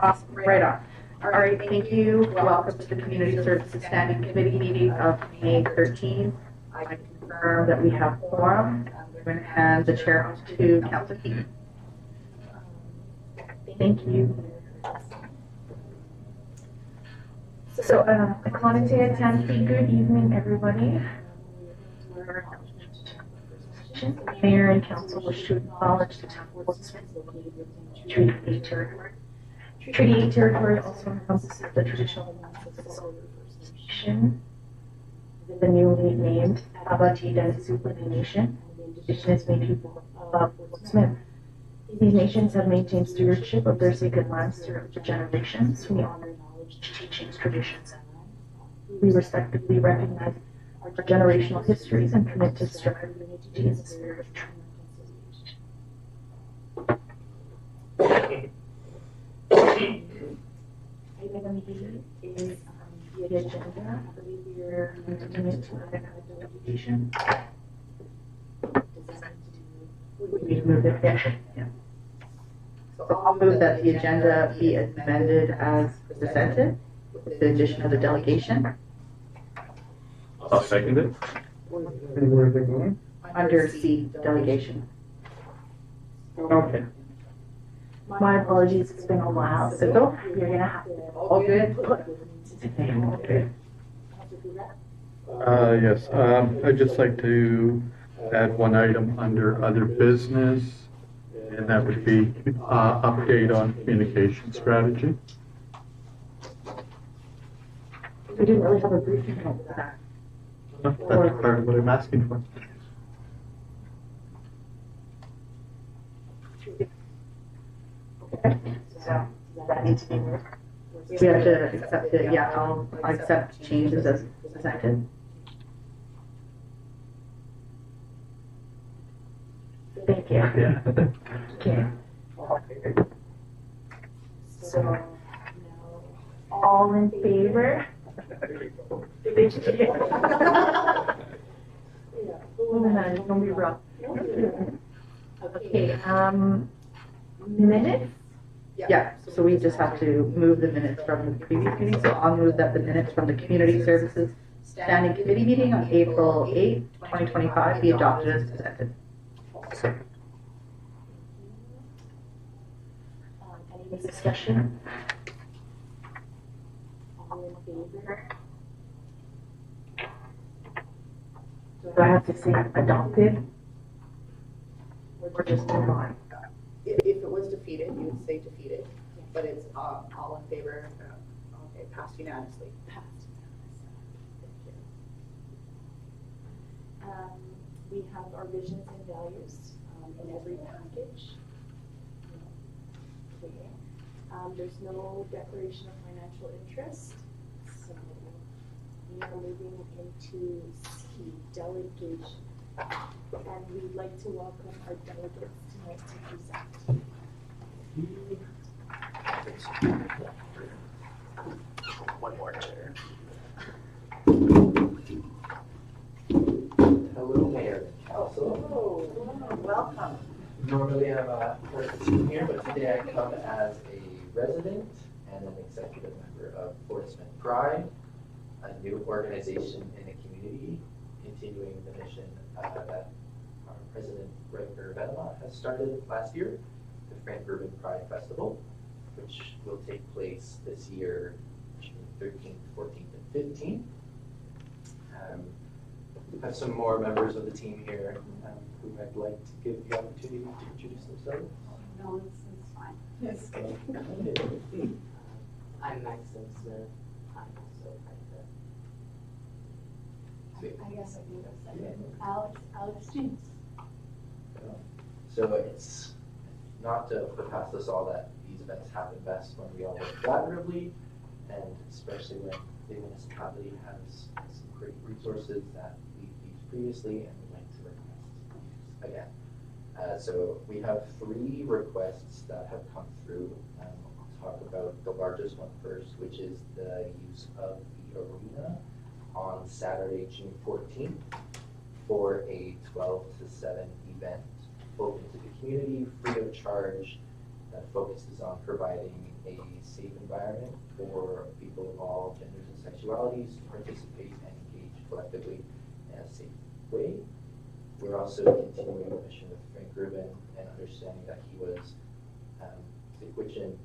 Awesome, right on. All right, thank you. Welcome to the Community Services Standing Committee meeting of May 13th. I confirm that we have quorum. I'm going to hand the chair off to Councilor Keaton. Thank you. So, Claudia Tansky, good evening, everybody. Mayor and council wish to acknowledge the town of Portsmouth Treaty 8 territory. Treaty 8 territory also encompasses the traditional lands of the Silver First Nation, the newly named Abatida Tsuut'ina Nation, and the indigenous Métis people of Portsmouth. These nations have maintained stewardship of their sacred lands throughout the generations. We honor knowledge, teachings, traditions, and lands. We respectively recognize our generational histories and commit to strive for unity in the spirit of true reconciliation. Item B is the agenda. I believe we are moving it to an delegation. We need to move it. Yeah. So I'll move that the agenda be amended as presented with the addition of the delegation. I'll second it. Where are they going? Under C, delegation. Okay. My apologies, it's been a while, so you're gonna have to, all good? Okay. Yes, I'd just like to add one item under other business, and that would be update on communication strategy. We didn't really have a briefing on that. That's part of what I'm asking for. So that needs to be moved. We have to accept it, yeah, I'll accept changes as presented. Thank you. Yeah. Okay. So, now, all in favor? Thank you. Oh man, it's gonna be rough. Okay, minutes? Yeah, so we just have to move the minutes from the previous meeting. So I'll move that the minutes from the Community Services Standing Committee meeting on April 8th, 2025 be adopted as presented. Any discussion? All in favor? Do I have to say adopted? Or just move on? If it was defeated, you would say defeated, but it's all in favor. Okay, passed unanimously. Passed. We have our visions and values in every package. Okay. There's no declaration of financial interest, so we are moving into C, delegation. And we'd like to welcome our delegates tonight to present. One more chair. Hello, Mayor and Council. Oh, welcome. Normally I'm a person here, but today I come as a resident and an executive member of Portsmouth Pride, a new organization in the community, continuing the mission that our President Rutger Venema has started last year, the Frank Rubin Pride Festival, which will take place this year, June 13th, 14th, and 15th. I have some more members of the team here who I'd like to give the opportunity to introduce themselves. No, it's fine. It's I'm Maxim Smith. I'm also I guess I can go second. Alex James. So it's not to put past us all that these events happen best when we all work collaboratively, and especially when the municipality has some great resources that we've used previously and would like to request again. So we have 3 requests that have come through. I'll talk about the largest one first, which is the use of the arena on Saturday, June 14th for a 12 to 7 event open to the community, free of charge, that focuses on providing a safe environment for people of all genders and sexualities to participate and engage collectively in a safe way. We're also continuing a mission with Frank Rubin and understanding that he was a Wiccan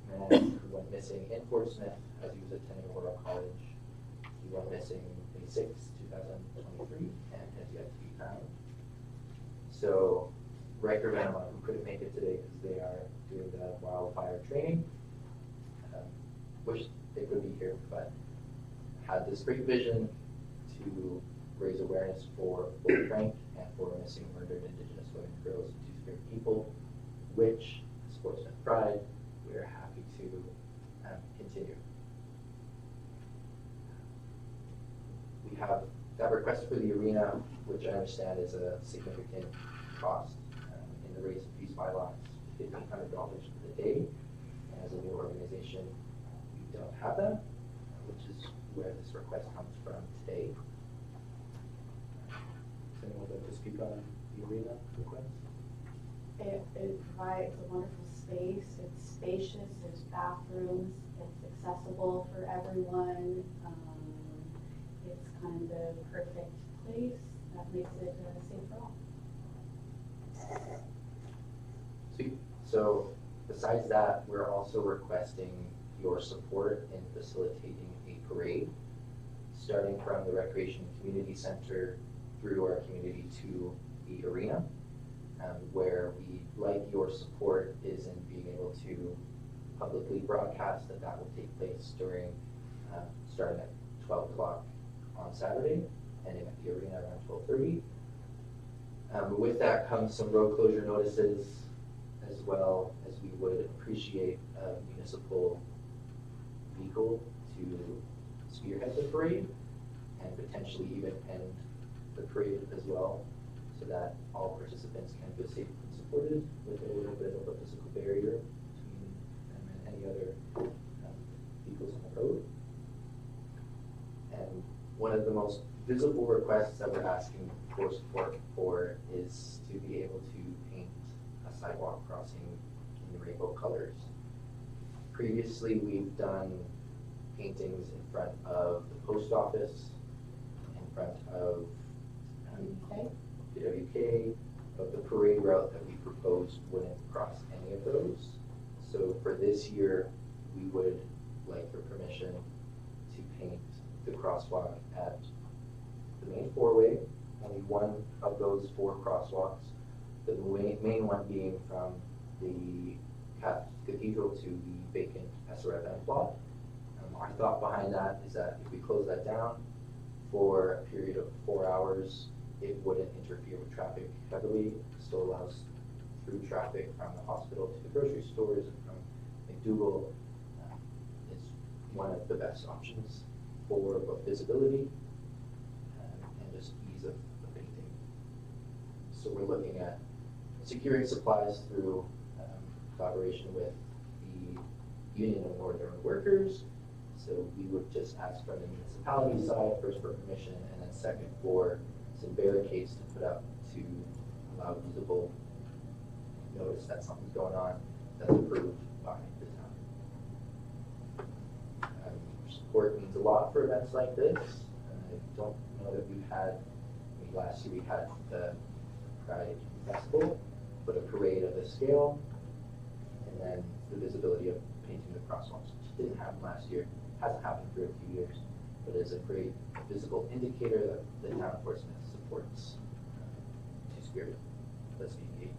man who went missing in Fort Smith as he was attending Aurora College. He went missing May 6, 2023, and has yet to be found. So, Riker Venema, who couldn't make it today because they are doing the wildfire training, wish they could be here, but had this great vision to raise awareness for both Frank and for missing murdered Indigenous women, girls, and Two-Spirit people, which, Sportsman Pride, we are happy to continue. We have that request for the arena, which I understand is a significant cost in the raise and fees bylaws, $1,500 for the day. And as a new organization, we don't have that, which is where this request comes from today. Does anyone like to speak on the arena request? It provides a wonderful space. It's spacious, there's bathrooms, it's accessible for everyone. It's kind of the perfect place that makes it safe for all. Sweet. So besides that, we're also requesting your support in facilitating a parade, starting from the Recreation and Community Center through our community to the arena, where we like your support is in being able to publicly broadcast that that will take place during, starting at 12 o'clock on Saturday, ending at the arena around 12:30. With that comes some road closure notices, as well as we would appreciate a municipal vehicle to spearhead the parade and potentially even end the parade as well, so that all participants can feel safe and supported with a little bit of a physical barrier between them and any other vehicles on the road. And one of the most visible requests that we're asking for support for is to be able to paint a sidewalk crossing in rainbow colors. Previously, we've done paintings in front of the post office, in front of the WK, but the parade route that we proposed wouldn't cross any of those. So for this year, we would like your permission to paint the crosswalk at the main four-way, only one of those 4 crosswalks, the main one being from the cathedral to the vacant SRFM plot. Our thought behind that is that if we close that down for a period of 4 hours, it wouldn't interfere with traffic heavily. It still allows through traffic from the hospital to the grocery stores and from McDougall. It's one of the best options for both visibility and just ease of painting. So we're looking at securing supplies through collaboration with the Union of Northern Workers. So we would just ask from the municipality side, first for permission, and then second for some barricades to put up to allow visible notice that something's going on that's approved by the town. Support means a lot for events like this. I don't know that we've had, last year we had the Pride Festival, but a parade of this scale, and then the visibility of painting the crosswalks, which didn't happen last year, hasn't happened for a few years, but is a great visible indicator that the town of Fort Smith supports Two-Spirit, lesbian, gay,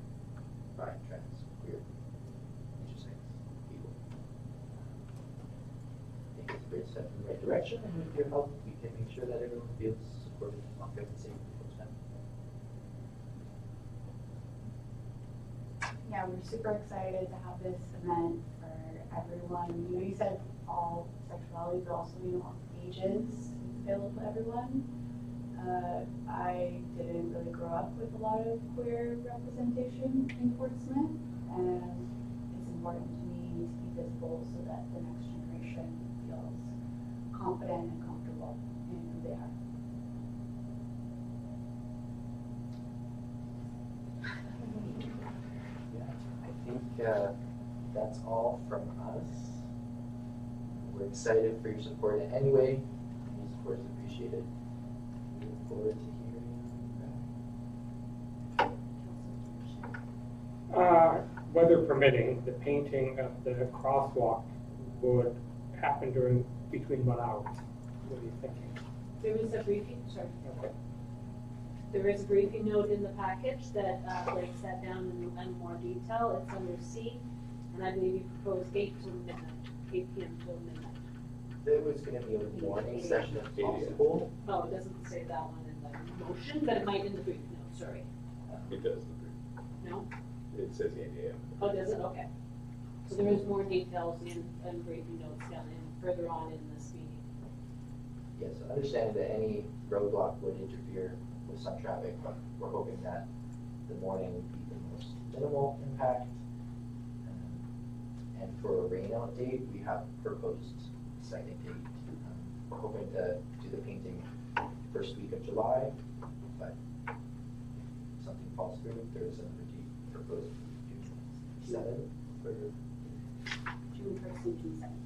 bi, trans, queer, intersex people. I think it's a great step in the right direction, and with your help, we can make sure that everyone feels supported and welcome and safe in Fort Smith. Yeah, we're super excited to have this event for everyone. You said all sexuality, but also, all ages available to everyone. I didn't really grow up with a lot of queer representation in Fort Smith, and it's important to me to be visible so that the next generation feels confident and comfortable in who they are. Yeah, I think that's all from us. We're excited for your support in any way. Your support is appreciated. We look forward to hearing. Weather permitting, the painting of the crosswalk would happen between what hours? What are you thinking? There is a briefing, sorry. Okay. There is a briefing note in the package that Blake sat down in more detail. It's under C, and I believe you proposed 8 till midnight, 8 p.m. till midnight. There was going to be a morning session if possible. Oh, it doesn't say that one in the motion, but it might in the brief note, sorry. It does. No? It says 8 a.m. Oh, does it? Okay. So there is more details in briefing notes down in, further on in this meeting. Yes, understanding that any roadblock would interfere with some traffic, but we're hoping that the morning would be the most minimal impact. And for a rain out date, we have proposed second date. We're hoping to do the painting first week of July, but if something falls through, there is another date proposed for June 7th for June 1st and June 7th.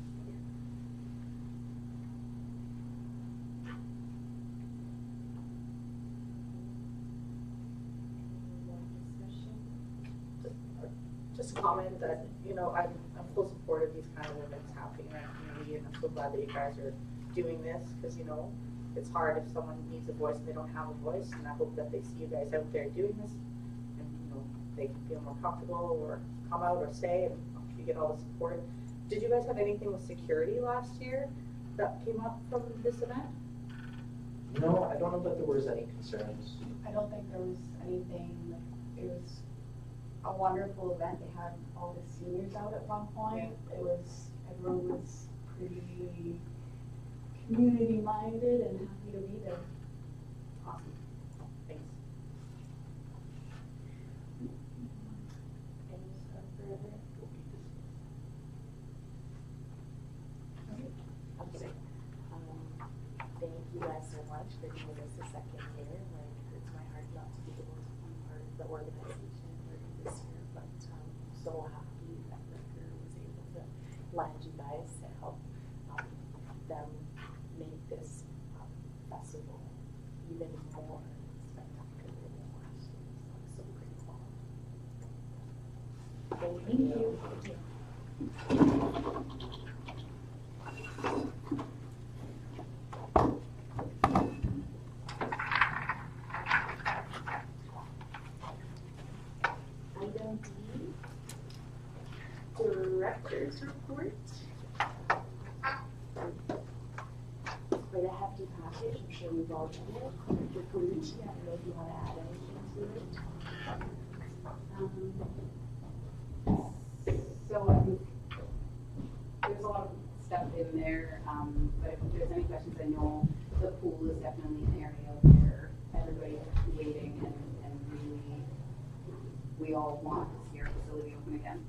Just comment that, you know, I'm full support of these kind of events happening in our community, and I'm so glad that you guys are doing this, because, you know, it's hard if someone needs a voice and they don't have a voice, and I hope that they see you guys out there doing this, and, you know, they can feel more comfortable, or come out or stay, and you get all the support. Did you guys have anything with security last year that came up from this event? No, I don't know that there was any concerns. I don't think there was anything, it was a wonderful event. They had all the seniors out at one point. Everyone was pretty community minded and happy to be there. Awesome. Thanks. Any further? Okay. Thank you guys so much for giving us a second year. Like, it hurts my heart not to be able to be part of the organization this year, but I'm so happy that Ricker was able to land you guys to help them make this festival even more spectacular than last year. So I'm so grateful. Thank you. Item D, Director's Report. Quite a hefty package, I'm sure we've all done it. Director Calucci, I don't know if you want to add anything to it. So there's a lot of stuff in there, but if there's any questions, I know the pool is definitely an area where everybody's waiting and really, we all want to see our facility open again.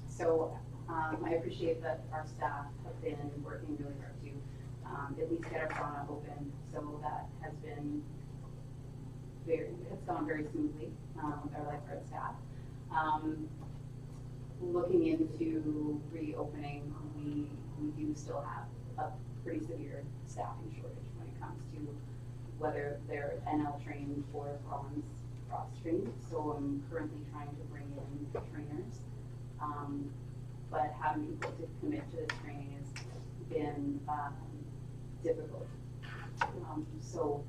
So I appreciate that our staff have been working really hard to at least get our sauna open. So that has been it's gone very smoothly with our lifeguard staff. Looking into reopening, we do still have a pretty severe staffing shortage when it comes to whether they're NL trained or bronze cross trained. So I'm currently trying to bring in trainers, but having people to commit to this training has been difficult. So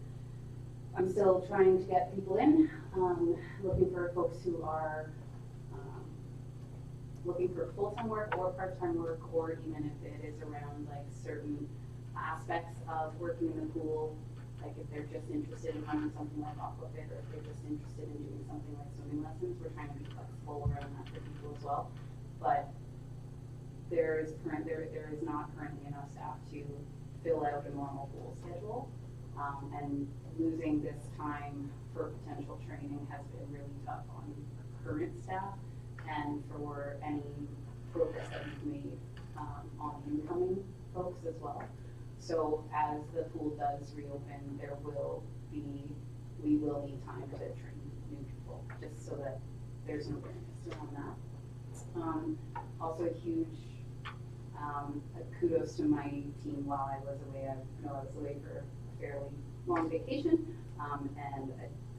I'm still trying to get people in, looking for folks who are looking for full-time work or part-time work, or even if it is around like certain aspects of working in the pool, like if they're just interested in running something like aquafit, or if they're just interested in doing something like swimming lessons, we're trying to be flexible around that for people as well. But there is not currently enough staff to fill out a normal pool schedule, and losing this time for potential training has been really tough on current staff and for any progress that we've made on incoming folks as well. So as the pool does reopen, we will need time to train new people, just so that there's no awareness around that. Also a huge kudos to my team while I was away. I know I was away for a fairly long vacation, and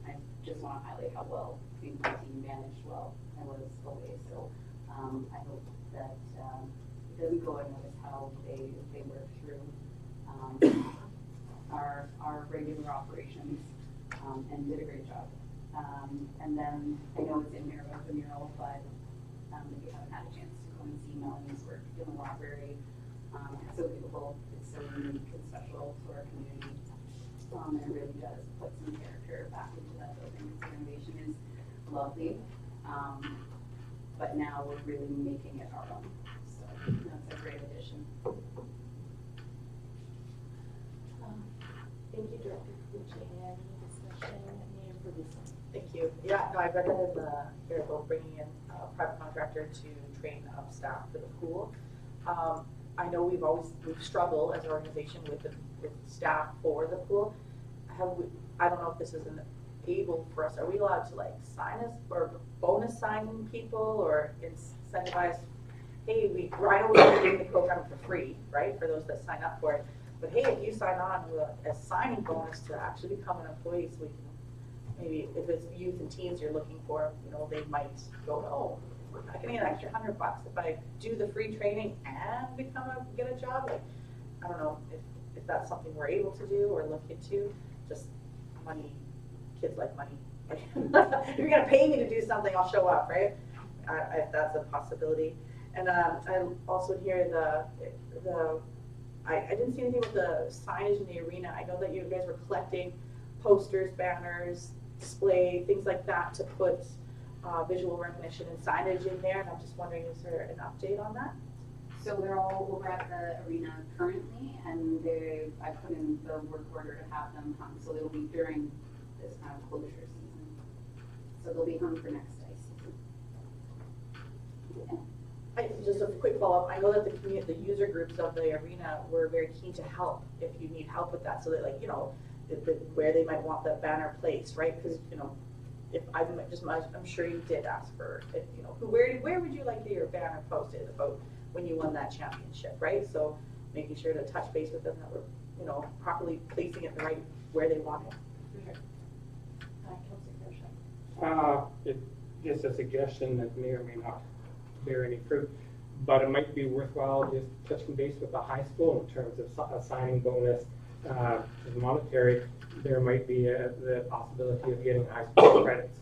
I just want to highlight how well I think my team managed well. I was away, so I hope that it doesn't go unnoticed how they work through our regular operations and did a great job. And then I know it's in there about the mural, but if you haven't had a chance to go and see Melanie's work in the library, it's so beautiful, it's so unique and special to our community, and it really does put some character back into that building. Its renovation is lovely, but now we're really making it our own, so that's a great addition. Thank you, Director Fucci. Any discussion, Mayor Ferguson? Thank you. Yeah, no, I read that in the here about bringing in a private contractor to train up staff for the pool. I know we've struggled as an organization with staff for the pool. I don't know if this is able for us. Are we allowed to like sign us or bonus sign people or incentivize? Hey, I know we're doing the program for free, right, for those that sign up for it. But hey, if you sign on with a signing bonus to actually become an employee, so we can maybe if it's youth and teens you're looking for, they might go, oh, I can get an extra $100 if I do the free training and get a job. Like, I don't know if that's something we're able to do or look into. Just money, kids like money. If you're gonna pay me to do something, I'll show up, right? If that's a possibility. And I also hear I didn't see anything with the signage in the arena. I know that you guys were collecting posters, banners, display, things like that to put visual recognition and signage in there. And I'm just wondering, is there an update on that? So they're all over at the arena currently, and I put in the work order to have them hung. So they'll be during this kind of closure season. So they'll be hung for next ice season. Yeah. Just a quick follow-up. I know that the user groups of the arena were very keen to help if you need help with that. So that, like, where they might want the banner placed, right? Because, if I'm sure you did ask for, where would you like your banner posted about when you won that championship, right? So making sure to touch base with them that we're, properly placing it right where they want it. It's just a suggestion that may or may not bear any fruit, but it might be worthwhile just touching base with the high school in terms of a signing bonus, monetary. There might be the possibility of getting high school credits.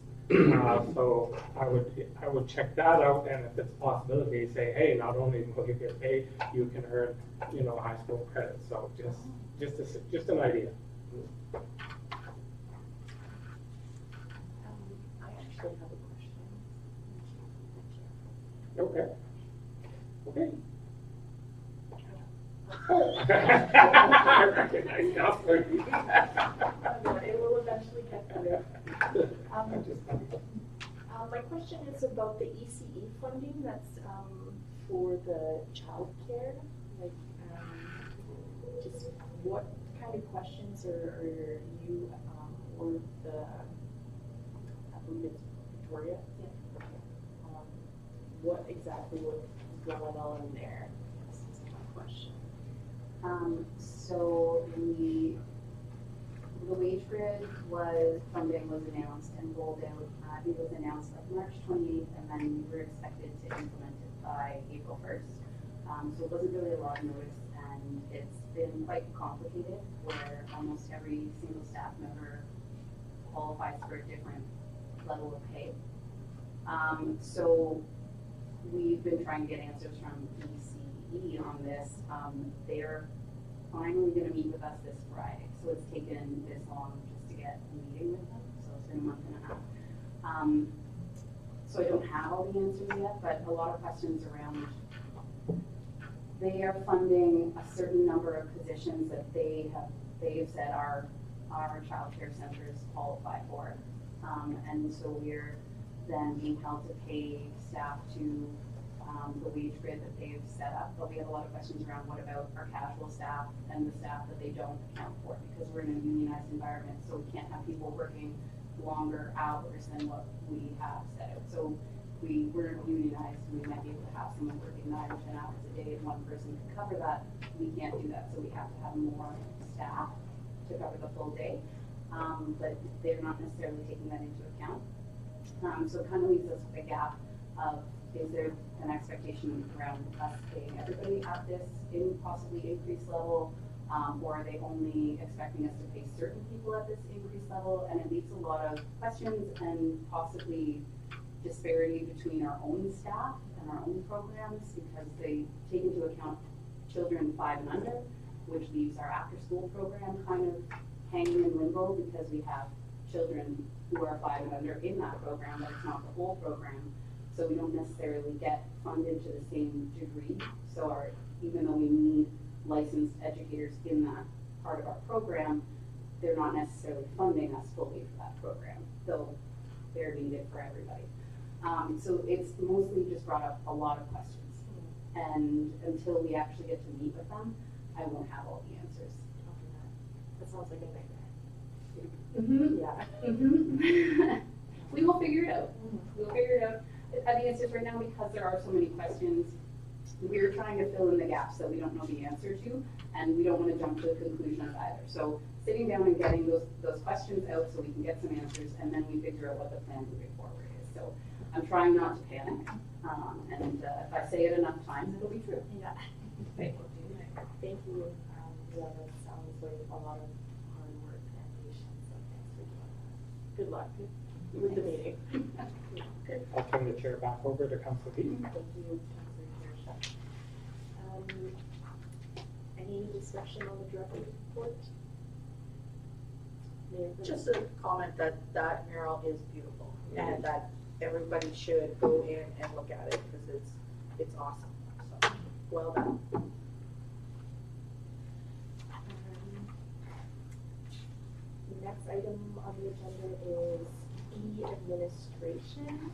So I would check that out, and if it's a possibility, say, hey, not only will you get paid, you can earn, high school credits. So just an idea. I actually have a question. Okay. Okay. I recognize now. It will eventually get better. My question is about the ECE funding that's for the childcare. Like, just what kind of questions are you or I believe it's Victoria? Yeah. What exactly was going on there? This is my question. So the wage grid funding was announced and rolled out. It was announced like March 28th, and then we were expected to implement it by April 1st. So it wasn't really a lot of notice, and it's been quite complicated where almost every single staff member qualifies for a different level of pay. So we've been trying to get answers from ECE on this. They're finally going to meet with us this Friday. So it's taken this long just to get a meeting with them. So it's been a month and a half. So I don't have all the answers yet, but a lot of questions around. They are funding a certain number of positions that they have said our child care centers qualify for. And so we're then being held to pay staff to the wage grid that they've set up. But we have a lot of questions around what about our casual staff and the staff that they don't account for, because we're in a unionized environment, so we can't have people working longer hours than what we have set out. So we were unionized, we might be able to have someone working 9 or 10 hours a day and one person can cover that. We can't do that, so we have to have more staff to cover the full day. But they're not necessarily taking that into account. So it kind of leaves us with a gap of, is there an expectation around us paying everybody at this possibly increased level? Or are they only expecting us to pay certain people at this increased level? And it leaves a lot of questions and possibly disparity between our own staff and our own programs, because they take into account children 5 and under, which leaves our after-school program kind of hanging in limbo, because we have children who are 5 and under in that program, but it's not the whole program. So we don't necessarily get funded to the same degree. So even though we need licensed educators in that part of our program, they're not necessarily funding us fully for that program, though they're needed for everybody. So it's mostly just brought up a lot of questions. And until we actually get to meet with them, I won't have all the answers. That sounds like a nightmare. Mm-hmm. Yeah. Mm-hmm. We will figure it out. We'll figure it out. I mean, it's just right now, because there are so many questions, we're trying to fill in the gaps that we don't know the answer to, and we don't want to jump to conclusions either. So sitting down and getting those questions out so we can get some answers, and then we figure out what the plan moving forward is. So I'm trying not to panic, and if I say it enough times, it'll be true. Yeah. Thank you. Thank you. Yeah, that sounds like a lot of hard work and patience, so thanks for doing that. Good luck with the meeting. I'll turn the chair back over to Councilor Beaton. Thank you, Councilor Kirsch. Any discussion on the director's report? Mayor Burns? Just a comment that mural is beautiful, and that everybody should go in and look at it, because it's awesome. So, well done. The next item on the agenda is e-administration.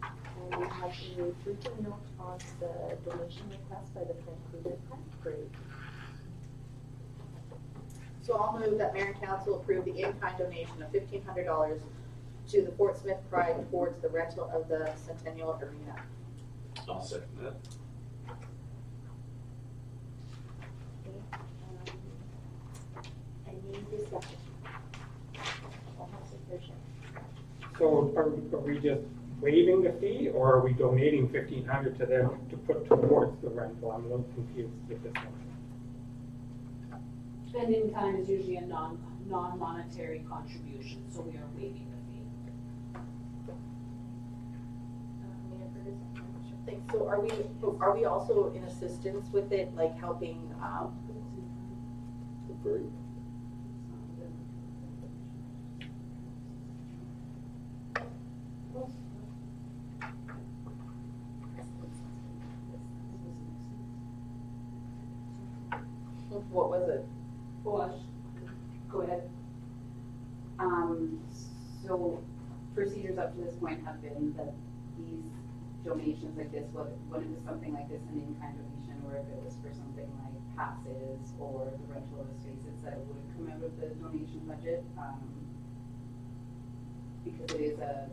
And we have a briefing note on the donation request by the Frank Kruger Park Parade. So I'll move that Mayor and Council approve the in-kind donation of $1,500 to the Fort Smith Pride towards the rental of the Centennial Arena. I'll second that. Any discussion? Councilor Kirsch? So are we just waiving the fee, or are we donating $1,500 to them to put towards the rental? I'm a little confused with this one. And in kind is usually a non-monetary contribution, so we are waiving the fee. Mayor Curtis? Thanks. So are we also in assistance with it, like helping, what was it? Wash. Go ahead. So procedures up to this point have been that these donations like this, when it was something like this, an in-kind donation, or if it was for something like passes or the rental of spaces, that it would come out of the donation budget, because it is it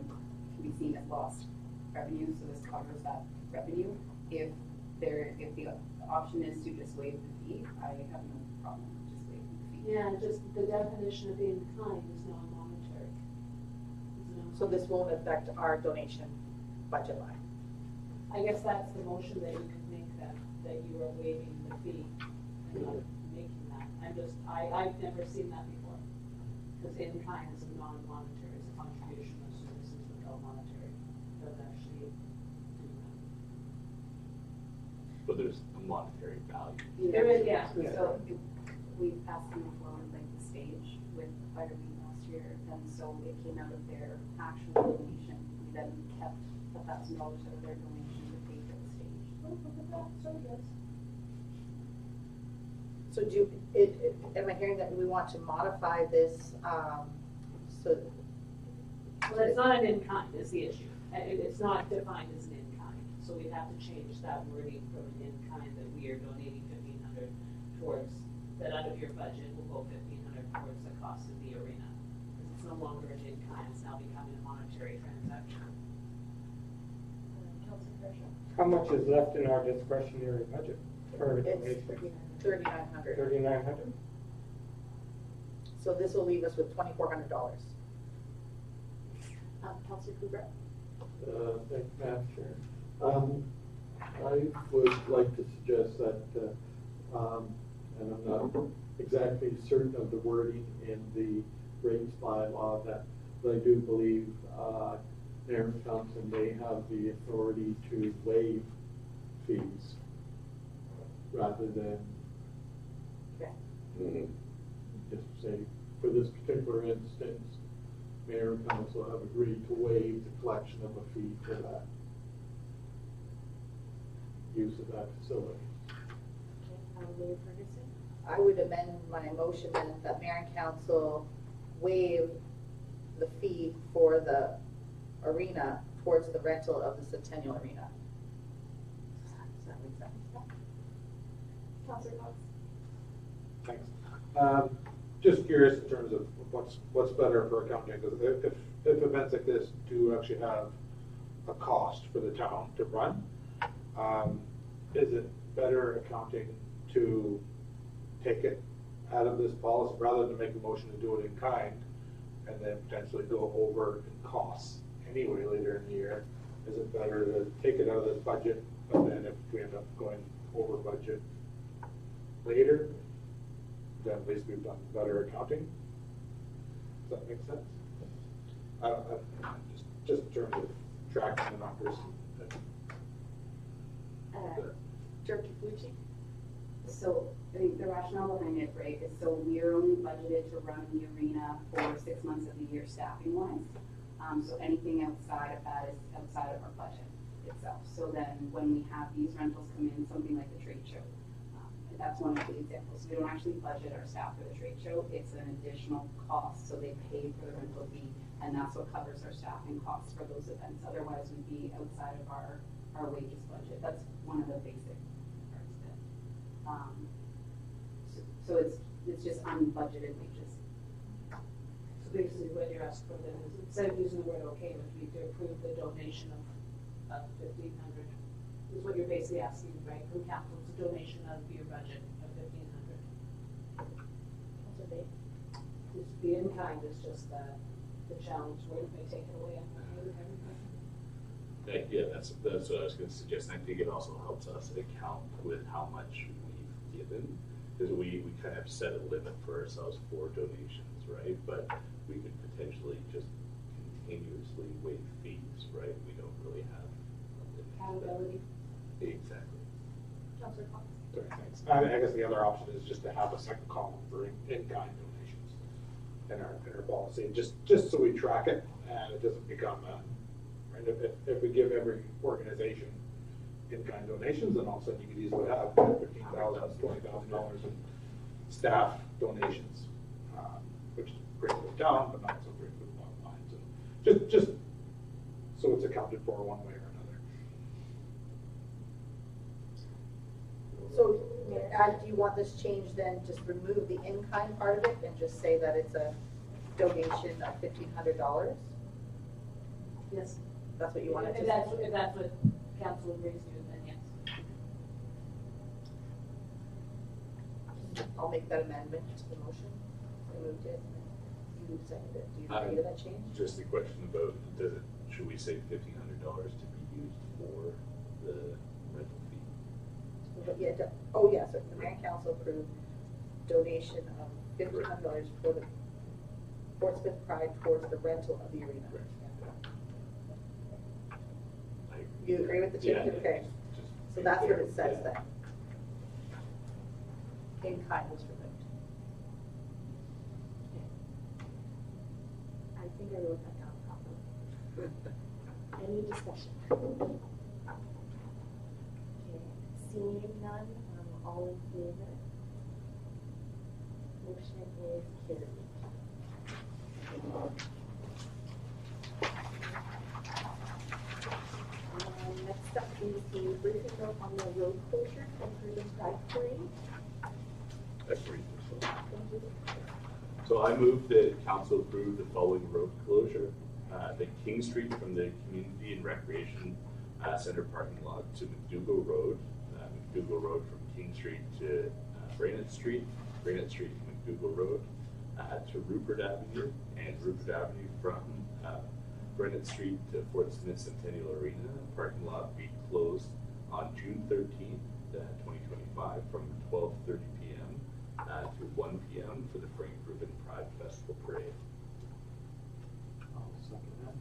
can be seen as lost revenue, so this covers that revenue. If the option is to just waive the fee, I have no problem with just waiving the fee. Yeah, just the definition of in kind is non-monetary. So this won't affect our donation budget line. I guess that's the motion that you could make, that you are waiving the fee and not making that. I've never seen that before. Because in kind is a non-monetary, it's a contribution of services without monetary. It doesn't actually do that. But there's a monetary value. There is, yeah. So we passed them forward like the stage with Fire Week last year, and so it came out of their actual donation. We then kept $1,000 out of their donation to pay for the stage. Oh, look at that, so good. So am I hearing that we want to modify this, so? Well, it's not an in-kind is the issue. It's not defined as an in-kind, so we'd have to change that wording from an in-kind that we are donating $1,500 towards, that out of your budget will go $1,500 towards the cost of the arena. Because it's no longer an in-kind, it's now becoming a monetary transaction. How much is left in our discretionary budget for It's donation? 3,900. 3,900? So this will leave us with $2,400. Councilor Kubra? Thank you, Madam Chair. I would like to suggest that, and I'm not exactly certain of the wording in the rates bylaw, but I do believe mayor and council may have the authority to waive fees rather than just say, for this particular instance, mayor and council have agreed to waive the collection of a fee for that use of that facility. Mayor Ferguson? I would amend my motion then that mayor and council waive the fee for the arena towards the rental of the Centennial Arena. Does that make sense? Councilor Cox? Thanks. Just curious in terms of what's better for accounting, because if events like this do actually have a cost for the town to run, is it better accounting to take it out of this policy rather than make a motion to do it in kind and then potentially go over in costs anyway later in the year? Is it better to take it out of this budget, but then if we end up going over budget later, then at least we've done better accounting? Does that make sense? Just in terms of tracking the numbers. Director Flucci? So I think the rationale behind it, right, is so we are only budgeted to run the arena for 6 months of the year staffing wise. So anything outside of that is outside of our budget itself. So then when we have these rentals come in, something like the trade show, that's one of the examples. We don't actually budget our staff for the trade show. It's an additional cost, so they pay for the rental fee, and that's what covers our staffing costs for those events. Otherwise, we'd be outside of our wages budget. That's one of the basic parts of it. So it's just unbudgeted wages. So basically what you're asking for then is, instead of using the word okay, would be to approve the donation of 1,500. Is what you're basically asking, right, from council, it's a donation of your budget of 1,500. Councilor Bay? It's the in kind is just the challenge where if they take it away. Yeah, that's what I was gonna suggest. I think it also helps us account with how much we've given, because we kind of set a limit for ourselves for donations, right? But we could potentially just continuously waive fees, right? We don't really have a limit. Accountability. Exactly. Councilor Cox? Sorry, thanks. I guess the other option is just to have a second column for in-kind donations in our policy, just so we track it and it doesn't become right? If we give every organization in-kind donations, then all of a sudden you could easily have $15,000, $20,000 in staff donations, which is great for the town, but not so great for the bottom lines. And just so it's accounted for one way or another. So, do you want this change then, just remove the in-kind part of it and just say that it's a donation of $1,500? Yes. That's what you wanted to If say? that's what council agrees to, then yes. I'll make that amendment to the motion. I moved it, and you seconded it. Do you agree to that change? Just a question about, should we say $1,500 to be used for the rental fee? But yeah, so the mayor and council approved donation of $1,500 for the Portsmouth Pride towards the rental of the arena. You agree with the change? Yeah. Okay. So that's what it says then. In kind was removed. I think I wrote that down properly. Any discussion? Okay, seeing none, all in favor? Motion is carried. Next up is the briefing note on the road closure for the Pride Parade. That's brief. Thank you. So I move that council approve the following road closure. The King Street from the Community and Recreation center parking lot to McDougall Road, McDougall Road from King Street to Brainerd Street, Brainerd Street to McDougall Road, to Rupert Avenue, and Rupert Avenue from Brainerd Street to Fort Smith Centennial Arena. Parking lot be closed on June 13th, 2025 from 12:30 p.m. To 1 p.m. for the Frank Rubin Pride Festival Parade. I'll second that.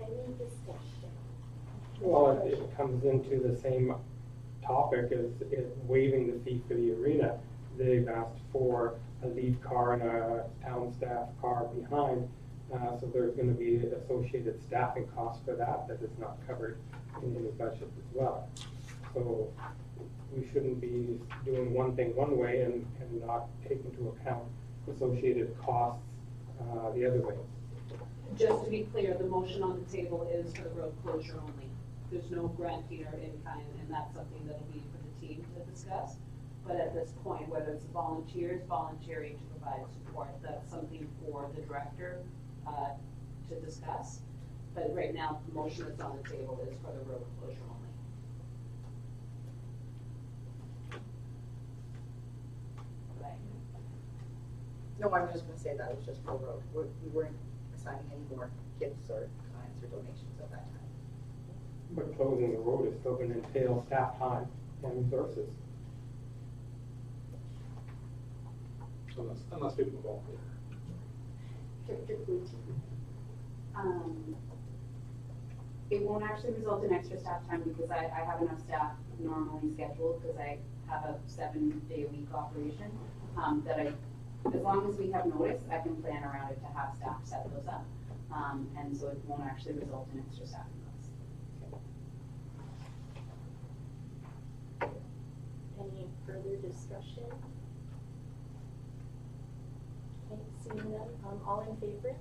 Any discussion? Well, it comes into the same topic as waiving the fee for the arena. They've asked for a lead car and a town staff car behind, so there's gonna be associated staffing costs for that that is not covered in the budget as well. So we shouldn't be doing one thing one way and not take into account associated costs the other way. Just to be clear, the motion on the table is for the road closure only. There's no granting or in-kind, and that's something that'll be for the team to discuss. But at this point, whether it's volunteers volunteering to provide support, that's something for the director to discuss. But right now, the motion that's on the table is for the road closure only. Right. No, I'm just gonna say that was just for road. We weren't assigning any more gifts or clients or donations at that time. But closing the road is still gonna entail staff time and resources. Unless people involved. Director Cloutier. It won't actually result in extra staff time because I have enough staff normally scheduled because I have a 7-day-a-week operation. As long as we have notice, I can plan around it to have staff set those up. And so it won't actually result in extra staffing costs. Any further discussion? Okay, seeing none, all in favor?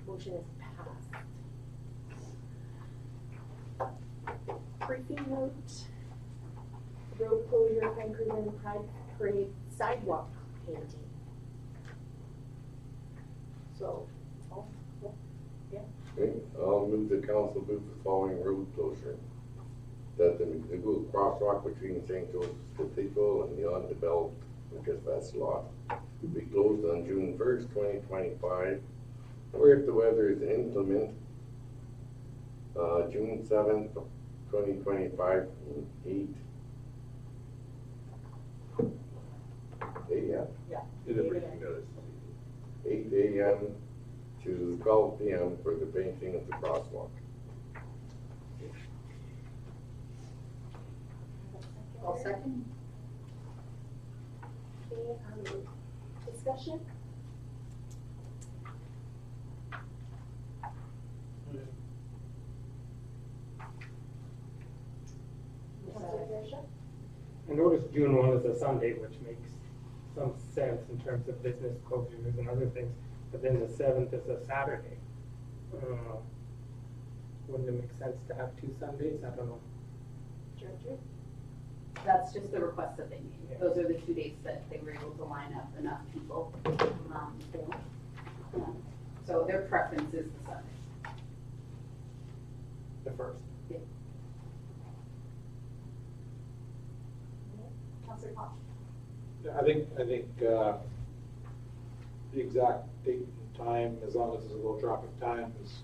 Motion is passed. Briefing note, road closure, Frank Rubin Pride Parade sidewalk painting. So, yeah. Okay, I'll move the council move the following road closure. That the McDougall crosswalk between St. Joseph's Cathedral and the undeveloped, I guess that's lot, will be closed on June 1st, 2025, or if the weather is inclement, June 7th, 2025, from 8 a.m. In the briefing notice. 8 a.m. to 12 p.m. for the painting of the crosswalk. I'll second. Okay, discussion? Councilor Bersha? I noticed June 1 is a Sunday, which makes some sense in terms of business closures and other things, but then the 7th is a Saturday. Wouldn't it make sense to have 2 Sundays? I don't know. Director? That's just the request that they made. Yeah. Those are the 2 dates that they were able to line up enough people. So their preference is the Sunday. The 1st. Yeah. Councilor Potts? Yeah, I think the exact date and time, as long as it's a low traffic time, is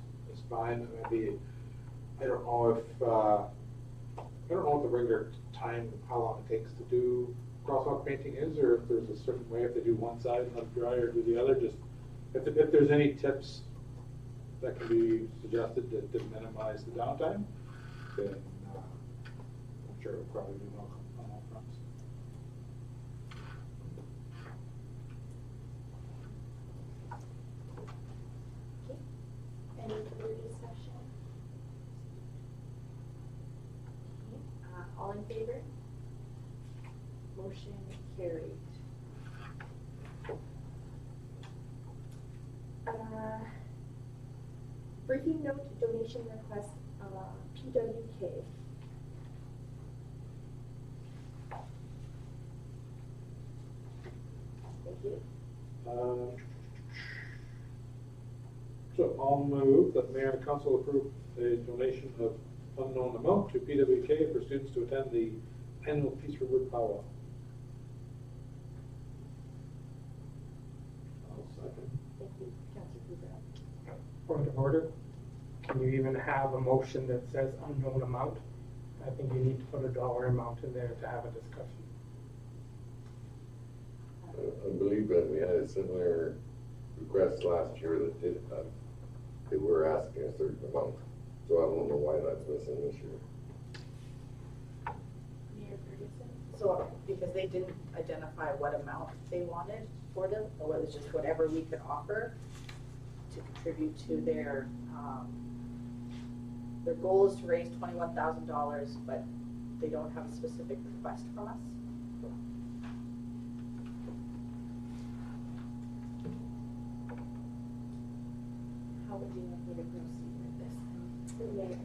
fine. Maybe, I don't know what the regular time, how long it takes to do crosswalk painting is, or if there's a certain way, if they do one side and let it dry, or do the other, just, if there's any tips that can be suggested to minimize the downtime, then I'm sure it would probably be welcome on all fronts. Any further discussion? Okay, all in favor? Motion carried. Briefing note, donation request, PWK. Thank you. So I'll move that mayor and council approve a donation of unknown amount to PWK for students to attend the annual Peace River powwow. I'll second. Thank you, Councilor Kruger. Point of order, can you even have a motion that says unknown amount? I think you need to put a dollar amount in there to have a discussion. I believe that we had a similar request last year that did have, they were asking a certain amount. So I don't know why that's missing this year. Mayor Ferguson? So, because they didn't identify what amount they wanted for them, or whether it's just whatever we could offer to contribute to their goal is to raise $21,000, but they don't have a specific request from us. How would you like me to proceed with this? The mayor.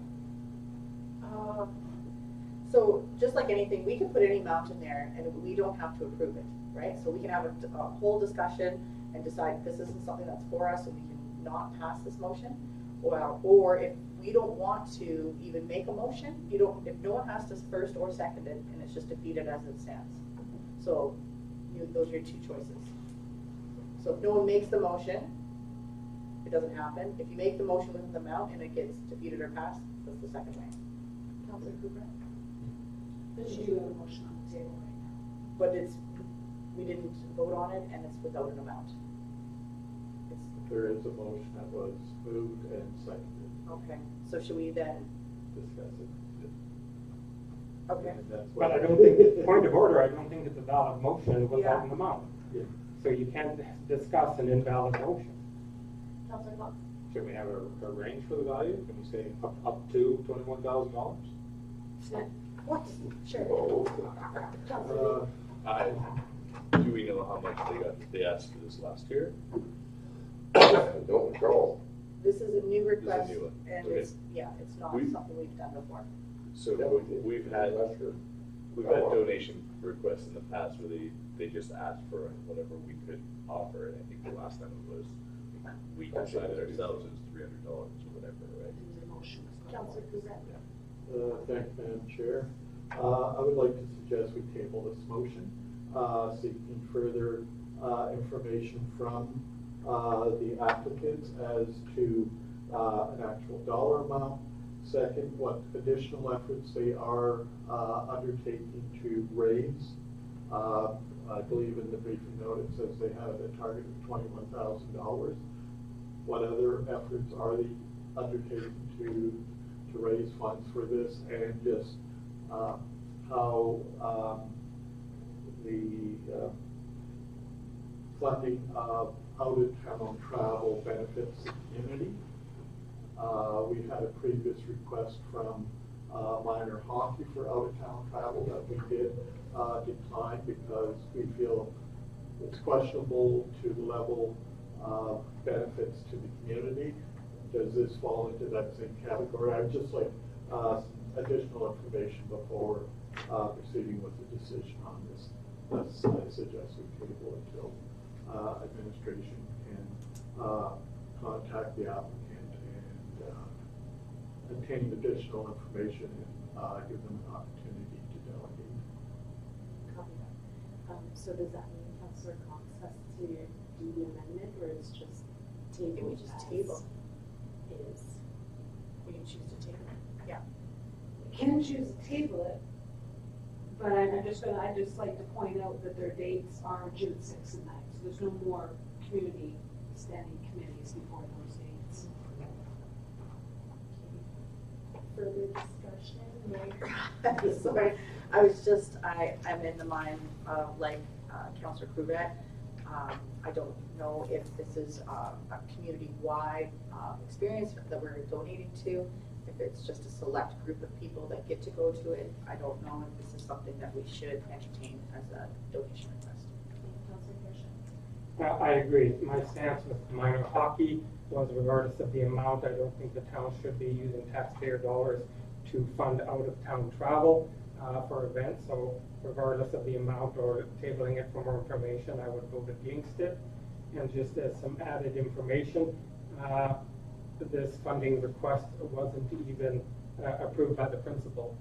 So just like anything, we can put any amount in there and we don't have to approve it, right? So we can have a whole discussion and decide this isn't something that's for us and we can not pass this motion. Or if we don't want to even make a motion, if no one has to first or second it, and it's just defeated as it stands. So those are your two choices. So if no one makes the motion, it doesn't happen. If you make the motion with the amount and it gets defeated or passed, that's the second way. Councilor Kruger? But you do have a motion on the table right now. But we didn't vote on it and it's without an amount. There is a motion that was moved and seconded. Okay, so should we then, Discuss it. okay, And that's But what- I don't think, point of order, I don't think it's a valid motion without Yeah. an amount. Yeah. So you can't discuss an invalid motion. Councilor Cox? Should we have a range for the value? Can we say up to $21,000? what? Sure. Oh, Councilor Do we know how much they asked for this last year? I don't recall. This is a new request new one. and Okay. it's not We- something we've done before. So Yeah, we did. we've had Last year. donation requests in the past where they just asked for whatever we could offer, and I think the last time it was, we decided ourselves it was $300 or whatever, right? Councilor Kruger? Thank you, Madam Chair. I would like to suggest we table this motion, seeking further information from the applicants as to an actual dollar amount. Second, what additional efforts they are undertaking to raise. I believe in the briefing note it says they have a target of $21,000. What other efforts are they undertaking to raise funds for this, and just how the funding of out-of-town travel benefits the community. We had a previous request from minor hockey for out-of-town travel that we did decline because we feel it's questionable to the level of benefits to the community. Does this fall into that same category? I'd just like additional information before proceeding with the decision on this. Thus, I suggest we table until administration can contact the applicant and obtain additional information and give them an opportunity to delegate. Copy that. So does that mean Councilor Cox has to do the amendment, or it's just table? Can we just table? Is. We can choose to table it. Yeah. Can choose to table it, but I'd just like to point out that their dates are June 6th and 9th, so there's no more community standing committees before those dates. Further discussion, Mayor? Sorry, I'm in the mind of like Councilor Kruger. I don't know if this is a community-wide experience that we're donating to, if it's just a select group of people that get to go to it. I don't know if this is something that we should entertain as a donation request. Councilor Kirschen? I agree. My stance with minor hockey was regardless of the amount, I don't think the town should be using taxpayer dollars to fund out-of-town travel for events. So regardless of the amount or tabling it for more information, I would vote against it. And just as some added information, this funding request wasn't even approved by the principal.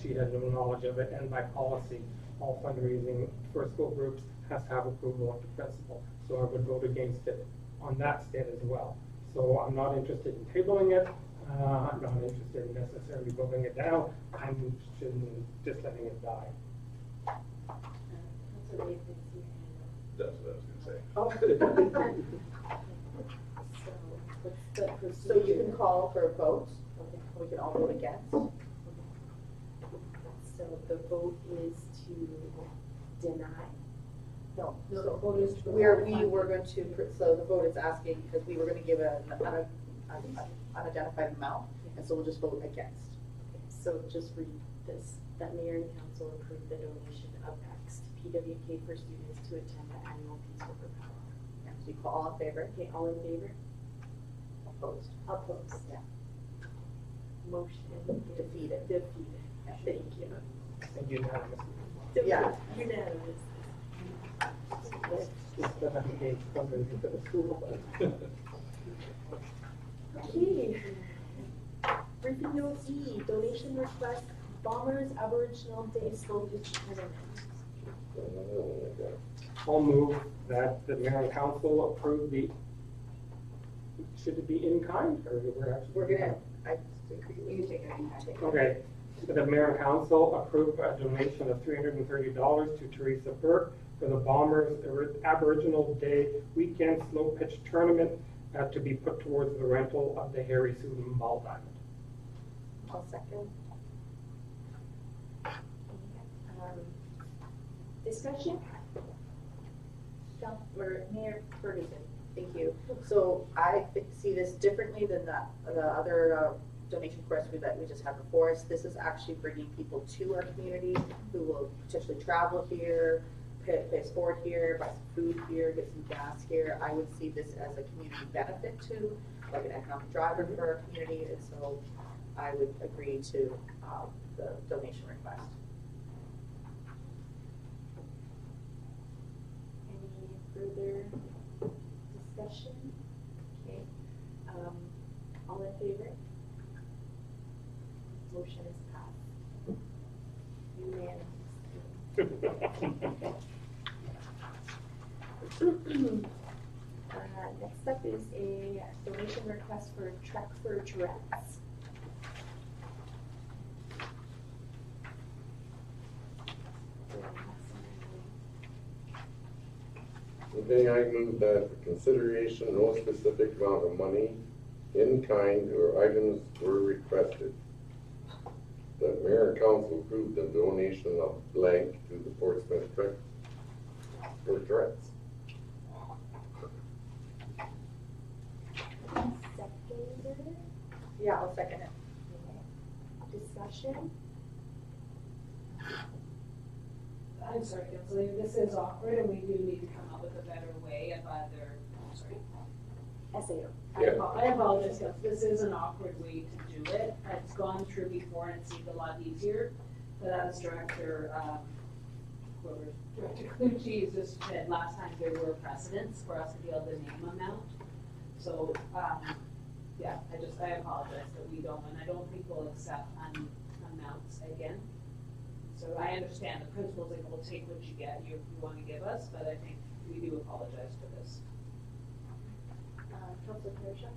She had no knowledge of it, and by policy, all fundraising for school groups has to have approval of the principal. So I would vote against it on that state as well. So I'm not interested in tabling it. I'm not interested in necessarily voting it down. I'm interested in just letting it die. Councilor Wade, thanks for your hand up. That's what I was gonna say. Oh. So what's the procedure? So you can call for a vote, Okay. we can all vote against. So the vote is to deny. No, No, the so vote is to. we were going to, so the vote is asking, because we were gonna give an unidentified amount, and so we'll just vote against. Okay, so just read this, that mayor and council approve the donation of X to PWK for students to attend the annual Peace Over Power. And so you call all in favor? Okay, all in favor? Opposed? Opposed? Yeah. Motion Defeated. defeated. Yeah. Thank you. And unanimous. Yeah. Unanimous. Just that I'm against fundraising for the school, but. Okay. Briefing note E, donation request, Bombers Aboriginal Day Slow Pitch Tournament. I'll move that the mayor and council approve the, should it be in kind, or we're actually? We're gonna, I agree. You can take it, I take it. Okay, the mayor and council approve a donation of $330 to Teresa Burke for the Bombers Aboriginal Day Weekend Slow Pitch Tournament to be put towards the rental of the Harry Sudum Ball Diamond. I'll second. Discussion? Councilor Mayor Ferguson, thank you. So I see this differently than the other donation request that we just had before us. This is actually bringing people to our community who will potentially travel here, pay sport here, buy some food here, get some gas here. I would see this as a community benefit too, like an economic driver for our community, and so I would agree to the donation request. Any further discussion? Okay, all in favor? Motion is passed. Unanimous. Next up is a donation request for Trek for Tourette's. Okay, I move that for consideration, no specific amount of money in kind or items were requested. That mayor and council approved the donation of blank to the Fort Smith Trek for Tourette's. Second. Yeah, I'll second it. Discussion? I'm sorry, Councilor, this is awkward and we do need to come up with a better way of either, I'm sorry. SAO. Yeah. I apologize, because this is an awkward way to do it. It's gone through before and it seemed a lot easier. But as Director Clucci just said, last time there were precedents for us to be able to name amount. So, yeah, I apologize that we don't, and I don't think we'll accept amounts again. So I understand the principal's like, we'll take what you get, you want to give us, but I think we do apologize for this. Councilor Parisha?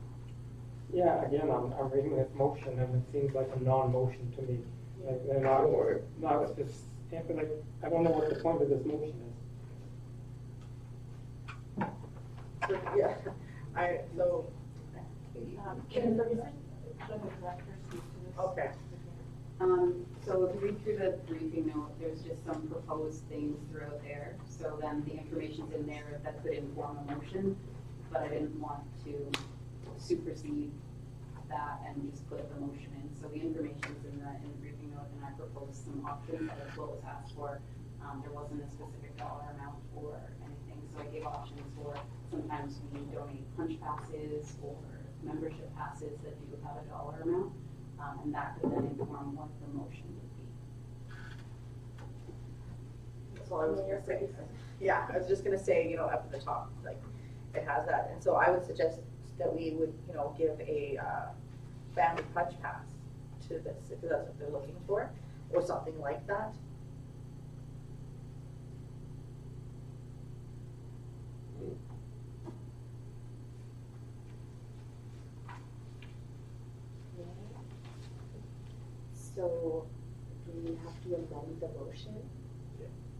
Yeah, again, I'm reading this motion and it seems like a non-motion to me. Like, they're not, it's just, like, I don't know what the point of this motion is. So, yeah, so, Karen Ferguson? okay. So if you read through the briefing note, there's just some proposed things throughout there. So then the information's in there that could inform a motion, but I didn't want to supersede that and just put the motion in. So the information's in the briefing note, and I proposed some options. That was what was asked for. There wasn't a specific dollar amount or anything, so I gave options for, sometimes we donate punch passes or membership passes that do have a dollar amount. And that could then inform what the motion would be. That's all I was gonna say. Yeah, I was just gonna say, up at the top, like, it has that. And so I would suggest that we would, you know, give a family punch pass to this, if that's what they're looking for, or something like that. So, do we have to amend the motion?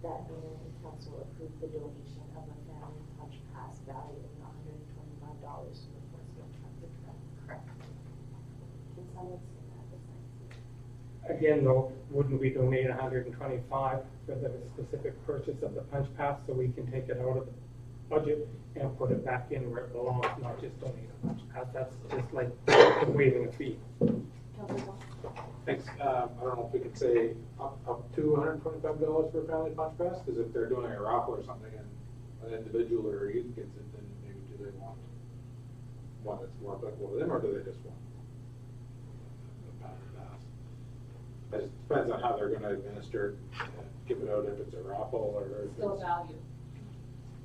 That mayor and council approve the donation of a family punch pass valued at $125 to the Portsmouth Transit Trust? Correct. Can someone say that besides Again, though, wouldn't we donate 125 for the specific purchase of the punch pass, so we can take it out of the budget and put it back in where it belongs, not just donate a punch pass? That's just like waiving a fee. Councilor? Thanks. I don't know if we could say up to $125 for a family punch pass, because if they're doing a raffle or something and an individual or a youth gets it, then maybe do they want one that's more applicable to them, or do they just want a family pass? It just depends on how they're gonna administer, give it out if it's a raffle or if Still it's. value.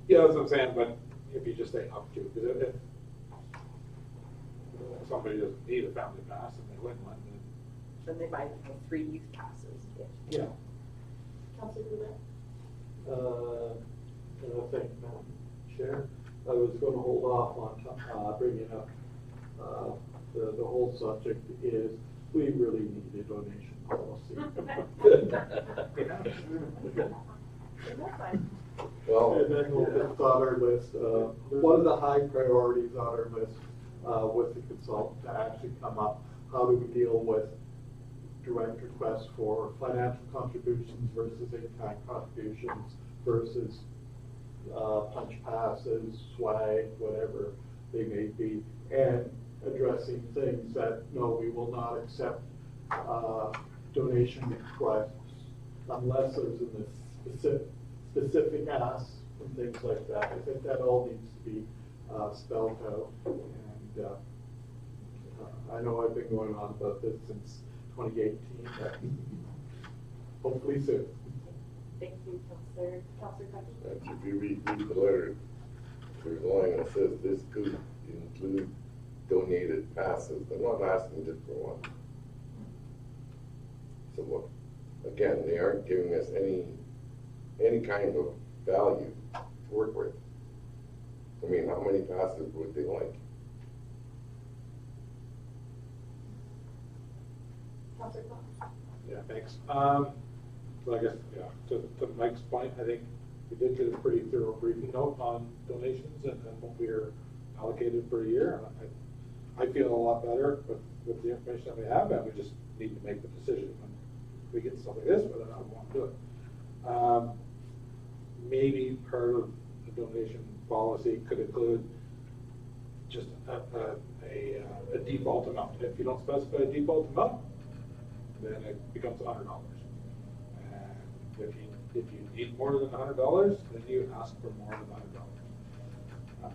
Yeah, that's what I'm saying, but if you just say up to, because if somebody doesn't need a family pass and they win one, Then they buy, you know, 3 youth passes. yeah. Councilor Goulart? Thank you, Madam Chair. I was going to hold off on bringing up the whole subject is we really need a donation policy. Well, And then it's on our list, one of the high priorities on our list with the consultant to actually come up, how do we deal with direct requests for financial contributions versus in-kind contributions versus punch passes, swag, whatever they may be, and addressing things that, no, we will not accept donation requests unless there's a specific ask and things like that. I think that all needs to be spelled out. And I know I've been going on about this since 2018, but hopefully soon. Thank you, Councilor. Councilor Cutchin? if you read the letter, there's a line that says this could include donated passes. They're not asking just for one. So look, again, they aren't giving us any kind of value to work with. I mean, how many passes would they like? Councilor Cox? Yeah, thanks. So I guess, yeah, to Mike's point, I think we did get a pretty thorough briefing note on donations and what we are allocated for a year. And I feel a lot better with the information that we have, and we just need to make the decision when we get stuff like this, whether or not we want to do it. Maybe part of the donation policy could include just a default amount. If you don't specify a default amount, then it becomes $100. And if you need more than $100, then you ask for more than $100.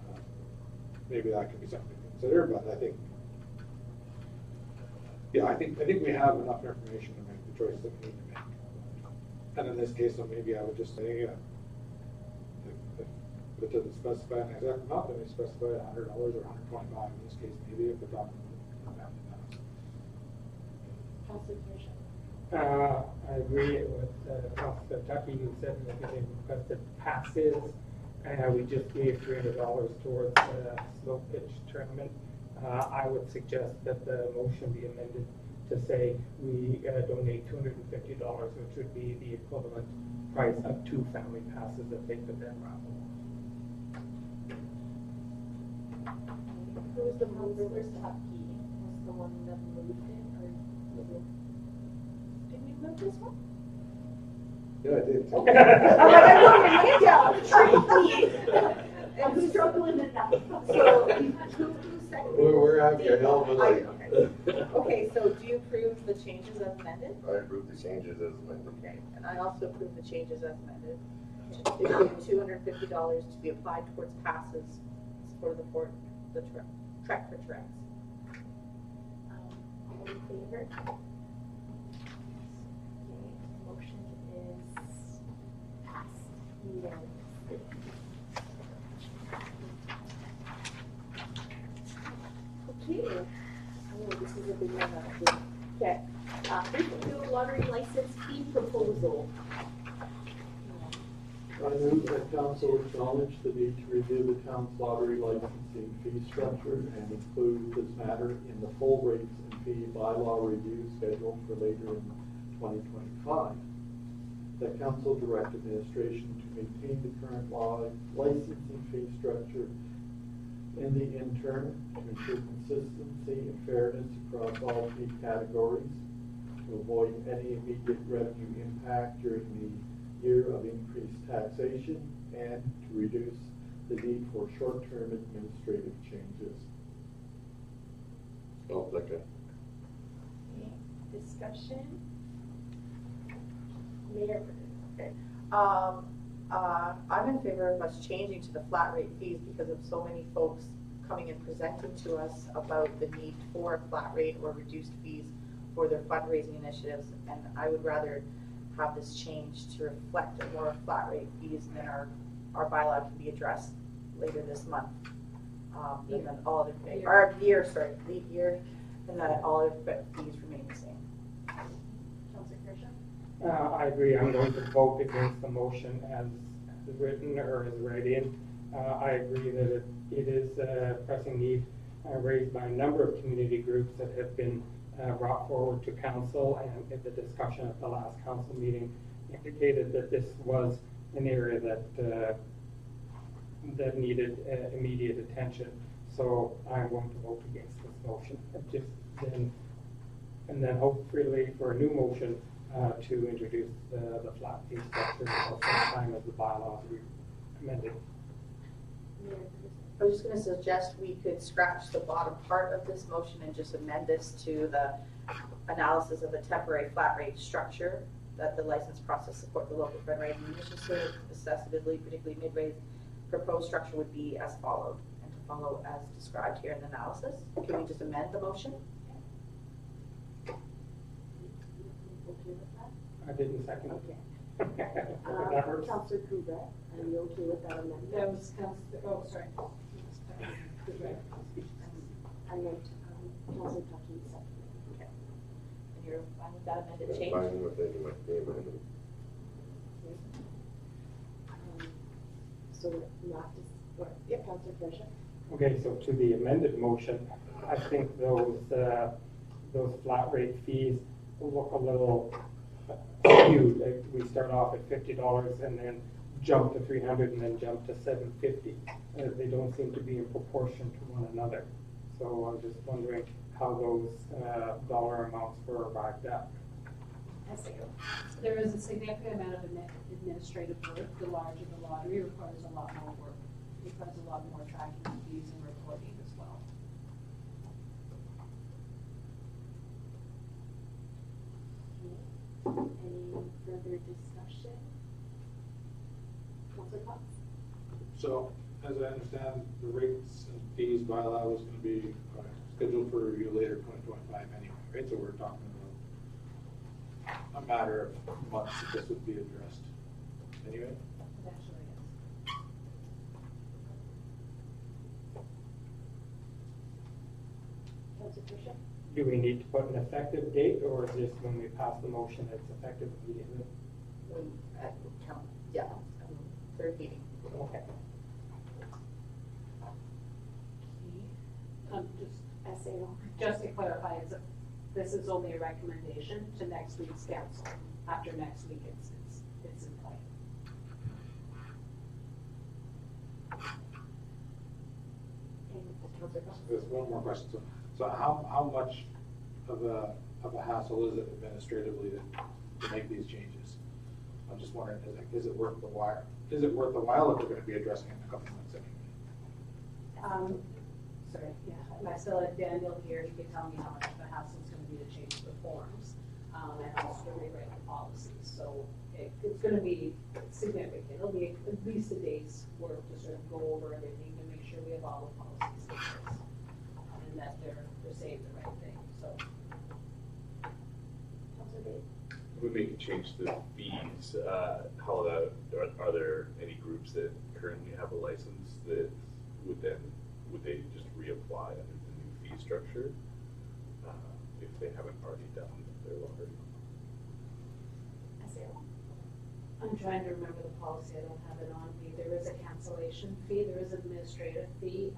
Maybe that could be something to consider, but I think, yeah, I think we have enough information to make the choice that we need to make. And in this case, so maybe I would just say, if it doesn't specify an exact amount, then we specify $100 or $125. In this case, maybe if we're talking about a family pass. Councilor Kirscher? I agree with Councilor Tucky, who said that they requested passes. We just gave $300 towards the slow pitch tournament. I would suggest that the motion be amended to say we donate $250, which would be the equivalent price of 2 family passes that they could then raffle. Who was the mover? Tucky was the one that moved it, or was it? Did we move this one? Yeah, I did. Okay. I wrote your name down. I'm struggling in that. So, who seconded? We're having a hell of a night. Okay, so do you approve the changes as amended? I approve the changes as amended. Okay, and I also approve the changes as amended. To $250 to be applied towards passes in support of the Trek for Treks. All in favor? Okay, motion is passed unanimously. This is a big one, actually. Okay, Greenfield lottery license fee proposal. I move that council acknowledge the need to review the town's lottery licensing fee structure and include this matter in the full rates and fee bylaw review scheduled for later in 2025. That council direct administration to maintain the current licensing fee structure in the interim to ensure consistency and fairness across all fee categories, to avoid any immediate revenue impact during the year of increased taxation, and to reduce the need for short-term administrative changes. I'll second. Discussion? Mayor, okay. I'm in favor of us changing to the flat rate fees because of so many folks coming and presenting to us about the need for a flat rate or reduced fees for their fundraising initiatives. And I would rather have this changed to reflect a more flat rate fees, and then our bylaw can be addressed later this month. And then all other, our year, sorry, leap year, and then all other fees remain the same. Councilor Kershaw? I agree, I'm going to vote against the motion as written or as read in. I agree that it is a pressing need raised by a number of community groups that have been brought forward to council, and in the discussion at the last council meeting indicated that this was an area that needed immediate attention. So I'm going to vote against this motion. And then hopefully for a new motion to introduce the flat fee structure at the same time as the bylaws we amended. I was just going to suggest we could scratch the bottom part of this motion and just amend this to the analysis of the temporary flat rate structure, that the license process support the local fundraising initiative, accessibility, particularly mid-range. Proposed structure would be as followed, and to follow as described here in the analysis. Can we just amend the motion? Okay with that? I didn't second it. Okay. That hurts. Councilor Kubek, are you okay with that amendment? That was Councilor, oh, sorry. And then, Councilor Tucky second. Okay. And you're fine with that amended That's change? fine with any of my statement. So not just, or, Councilor Kershaw? Okay, so to the amended motion, I think those flat rate fees look a little skewed. Like we start off at $50 and then jump to $300 and then jump to $750. They don't seem to be in proportion to one another. So I'm just wondering how those dollar amounts were arrived at. There is a significant amount of administrative work. The larger the lottery requires a lot more work. It requires a lot more tracking of fees and reporting as well. Any further discussion? Councilor Cox? So, as I understand, the rates and fees bylaw was gonna be scheduled for review later 2025 anyway, right? So we're talking about a matter of months that this would be addressed anyway. It actually is. Councilor Kershaw? Do we need to put an effective date, or is this when we pass the motion, it's effective immediately? Yeah, third meeting. Okay. Just to clarify, this is only a recommendation to next week's council. After next week, it's in play. There's one more question. So how much of a hassle is it administratively to make these changes? I'm just wondering, is it worth the while? Is it worth the while if we're going to be addressing it in a couple months anyway? Sorry, yeah, and I still have Daniel here, he can tell me how much of a hassle it's gonna be to change the forms, and also to rewrite the policies, so it's gonna be significant, it'll be at least a day's work to sort of go over everything and make sure we have all the policies in place, and that they're saying the right thing, so. Councilor Dave? We make a change to the fees. Are there any groups that currently have a license that would they just reapply under the new fee structure? they haven't already done their lottery. I'm trying to remember the policy, I don't have it on me. There is a cancellation fee, there is an administrative fee.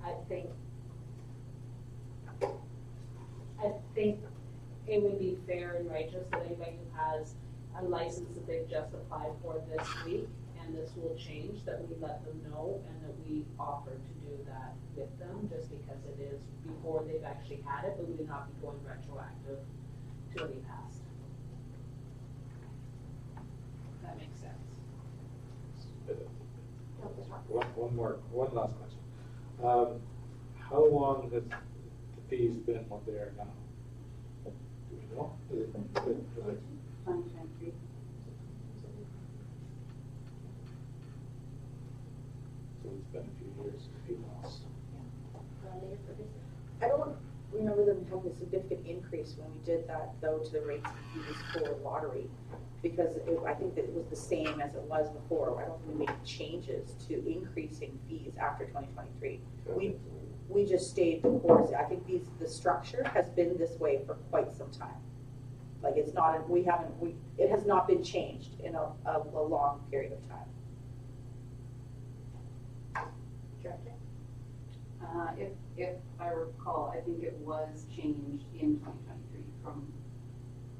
I think it would be fair and righteous that anybody who has a license that they've just applied for this week, and this will change, that we let them know and that we offer to do that with them, just because it is before they've actually had it, but we would not be going retroactive to any past. That makes sense. One last question. How long has the fees been what they are now? Do we know? Is it 2023. So it's been a few years, a few months. I don't remember them having a significant increase when we did that, though, to the rates of fees for lottery, because I think that it was the same as it was before. I don't think we made changes to increasing fees after 2023. We just stayed the course. I think the structure has been this way for quite some time. Like it's not, it has not been changed in a long period of time. If I recall, I think it was changed in 2023 from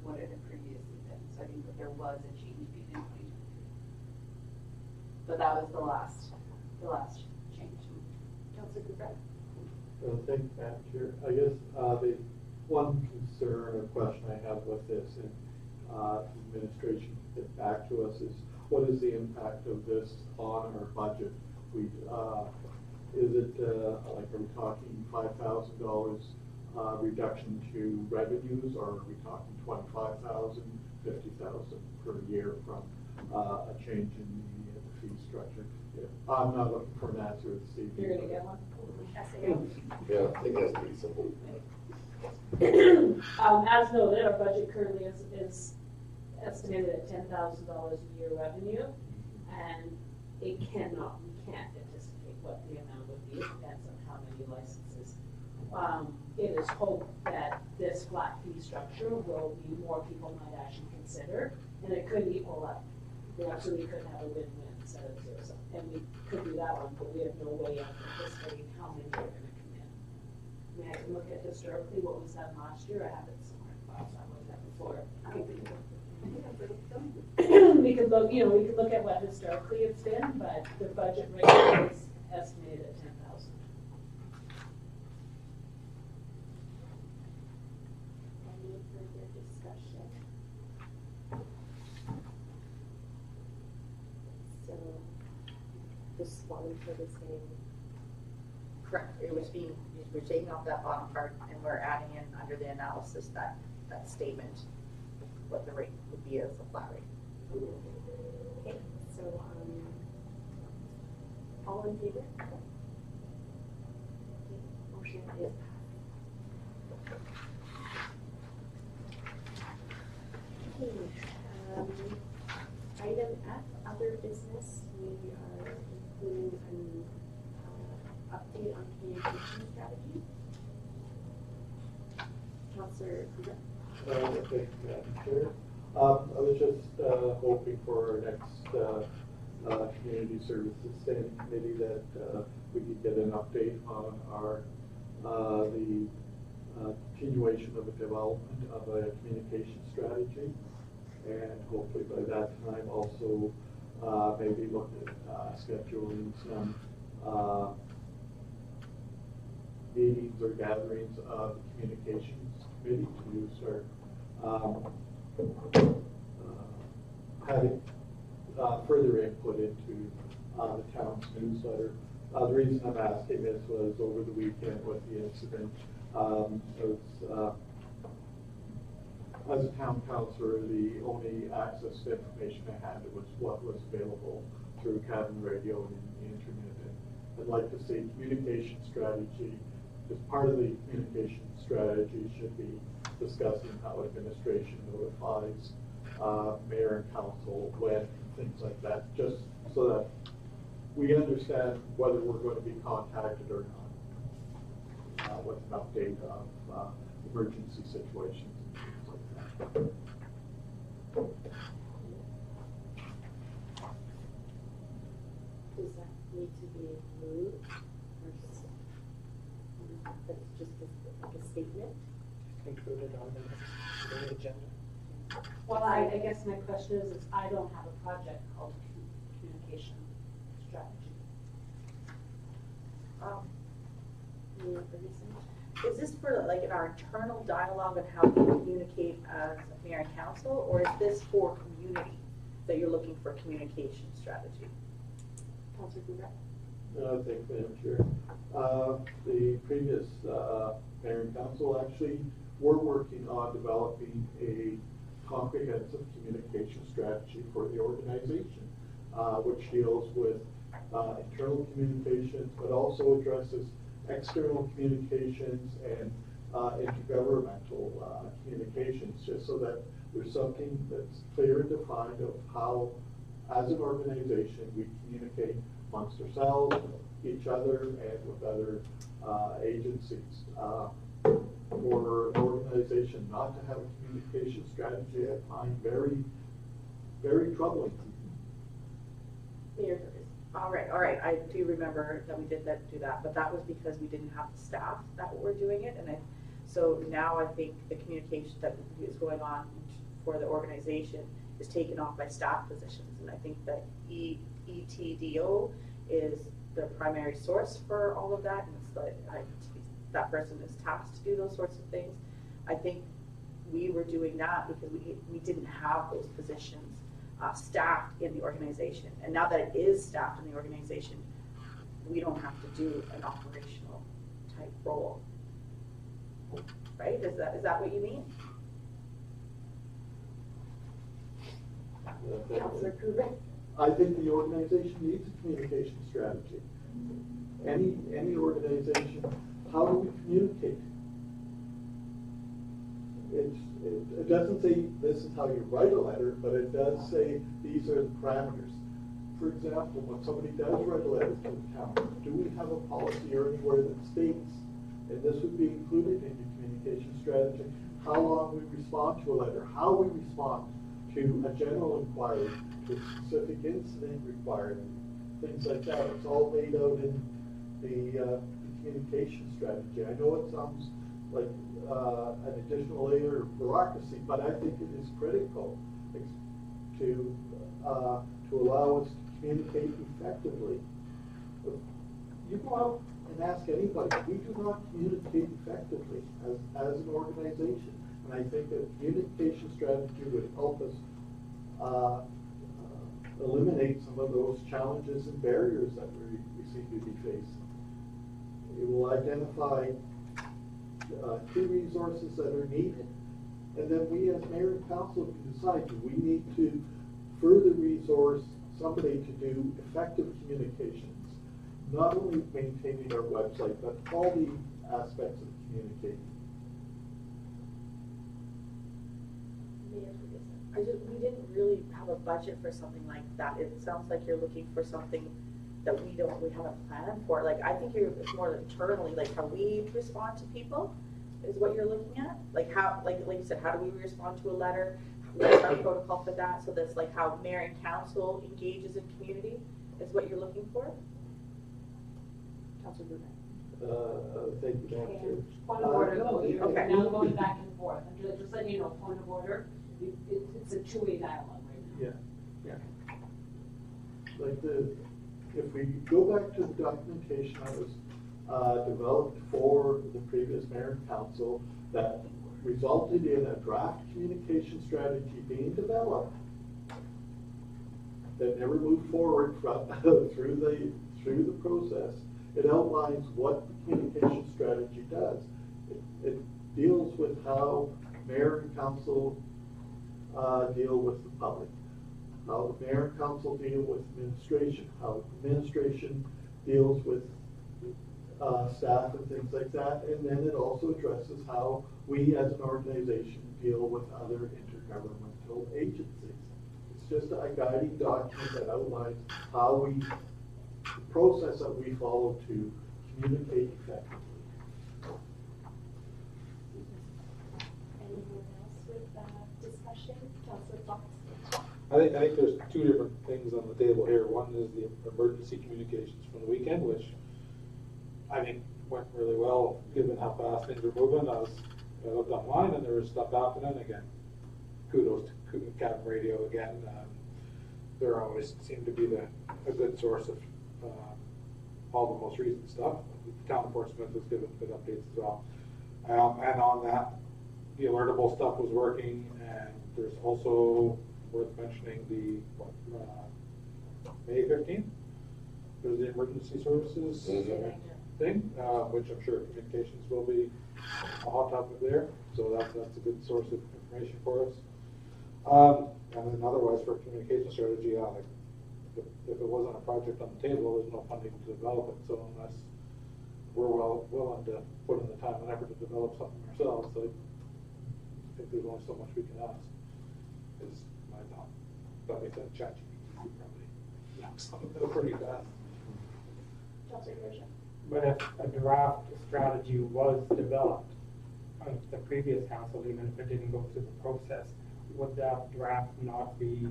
what it had previously been. So I think that there was a change made in 2023. But that was the last change. Councilor Cooper? Well, thank you, Madam Chair. I guess the one concern or question I have with this, and administration get back to us, is what is the impact of this on our budget? Is it like, are we talking $5,000 reduction to revenues, or are we talking 25,000, 50,000 per year from a change in the fee structure? Yeah. I'm not looking for an answer this evening. You're gonna get one? Yeah, I think that's pretty simple. As noted, our budget currently is estimated at $10,000 a year revenue, and we can't anticipate what the amount would be. It depends on how many licenses. It is hoped that this flat fee structure will be more people might actually consider, and it could equal up. We absolutely could have a win-win instead of zero, and we could do that one, but we have no way of anticipating how many are going to come in. I mean, I can look at historically what was done last year. I have it somewhere in class. I looked at before. We could look, we could look at what historically it's been, but the budget rate is estimated at 10,000. Any further discussion? So, just wanting for the same. Correct. We're taking off that bottom part and we're adding in under the analysis that statement, what the rate would be as a flat rate. Okay, so, all in favor? Okay, motion is passed. Okay, item F, other business, we are including an update on communication strategy. Councilor Cooper? Thank you, Madam Chair. I was just hoping for our next Community Services Standing Committee that we could get an update on the continuation of the development of a communication strategy, and hopefully by that time also maybe look at scheduling some meetings or gatherings of the Communications Committee to start having further input into the town's newsletter. The reason I'm asking this was over the weekend with the incident. As a town councillor, the only access to information I had was what was available through cabin radio and the internet. And I'd like to see communication strategy, as part of the communication strategy should be discussing how administration notifies mayor and council when, things like that, just so that we understand whether we're going to be contacted or not. With an update of the emergency situations and things like that. Does that need to be moved or just, that's just like a statement? Included on the agenda. Well, I guess my question is I don't have a project called communication strategy. You have anything? Is this for like in our internal dialogue on how we communicate as a mayor and council, or is this for community that you're looking for communication strategy? Councilor Blumenauer? Thank you, Madam Chair. The previous mayor and council actually were working on developing a comprehensive communication strategy for the organization, which deals with internal communications, but also addresses external communications and intergovernmental communications, just so that there's something that's clear and defined of how, as an organization, we communicate amongst ourselves, each other, and with other agencies. For an organization not to have a communication strategy, I find very, very troubling. Mayor Ferguson? All right, I do remember that we did do that, but that was because we didn't have the staff that were doing it, and so now I think the communication that is going on for the organization is taken off by staff positions, and I think that ETDO is the primary source for all of that, and it's that person is tasked to do those sorts of things. I think we were doing that because we didn't have those positions staffed in the organization, and now that it is staffed in the organization, we don't have to do an operational type role, right? Is that what you mean? Councilor Kubik? I think the organization needs a communication strategy. Any organization, how do we communicate? It doesn't say this is how you write a letter, but it does say these are the parameters. For example, when somebody does write a letter to the town, do we have a policy or anywhere that states, and this would be included in your communication strategy, how long we respond to a letter, how we respond to a general inquiry, to a specific incident requirement, things like that. It's all laid out in the communication strategy. I know it sounds like an additional layer of bureaucracy, but I think it is critical to allow us to communicate effectively. You go out and ask anybody, we do not communicate effectively as an organization. And I think a communication strategy would help us eliminate some of those challenges and barriers that we seem to be facing. It will identify key resources that are needed, and then we as mayor and council can decide, do we need to further resource somebody to do effective communications, not only maintaining our website, but all the aspects of communicating. We didn't really have a budget for something like that. It sounds like you're looking for something that we haven't planned for. Like, I think it's more internally, like how we respond to people is what you're looking at. Like how, like you said, how do we respond to a letter? What's our protocol for that? So that's like how mayor and council engages in community is what you're looking for? Councilor Brunet. Thank you, Madam Chair. Point of order, though, okay. you're now going back and forth. I'm just letting you know, point of order, it's a two-way dialogue right now. Yeah. Like if we go back to the documentation that was developed for the previous mayor and council that resulted in a draft communication strategy being developed that never moved forward through the process, it outlines what the communication strategy does. It deals with how mayor and council deal with the public, how the mayor and council deal with administration, how administration deals with staff and things like that, and then it also addresses how we as an organization deal with other intergovernmental agencies. It's just a guiding document that outlines how the process that we follow to communicate effectively. motion, Councillor Fox. I think there's two different things on the table here. One is the emergency communications from the weekend, which I think went really well, given how fast things were moving. I looked online and there was stuff happening again. Kudos to Cabin Radio again. They're always seem to be a good source of all the most recent stuff. Town of Portsmouth was given good updates as well. And on that, the alertable stuff was working, and there's also worth mentioning the May 15th. There's the emergency services thing, which I'm sure communications will be a hot topic there. So that's a good source of information for us. And then otherwise for communication strategy, like if it wasn't a project on the table, there's no funding to develop it. So unless we're willing to put in the time and effort to develop something ourselves, I think there's only so much we can ask. Is my thought. But we said ChatGPT probably knocks something out pretty fast. Councillor Grosjean. But if a draft strategy was developed on the previous council, even if it didn't go through the process, would that draft not be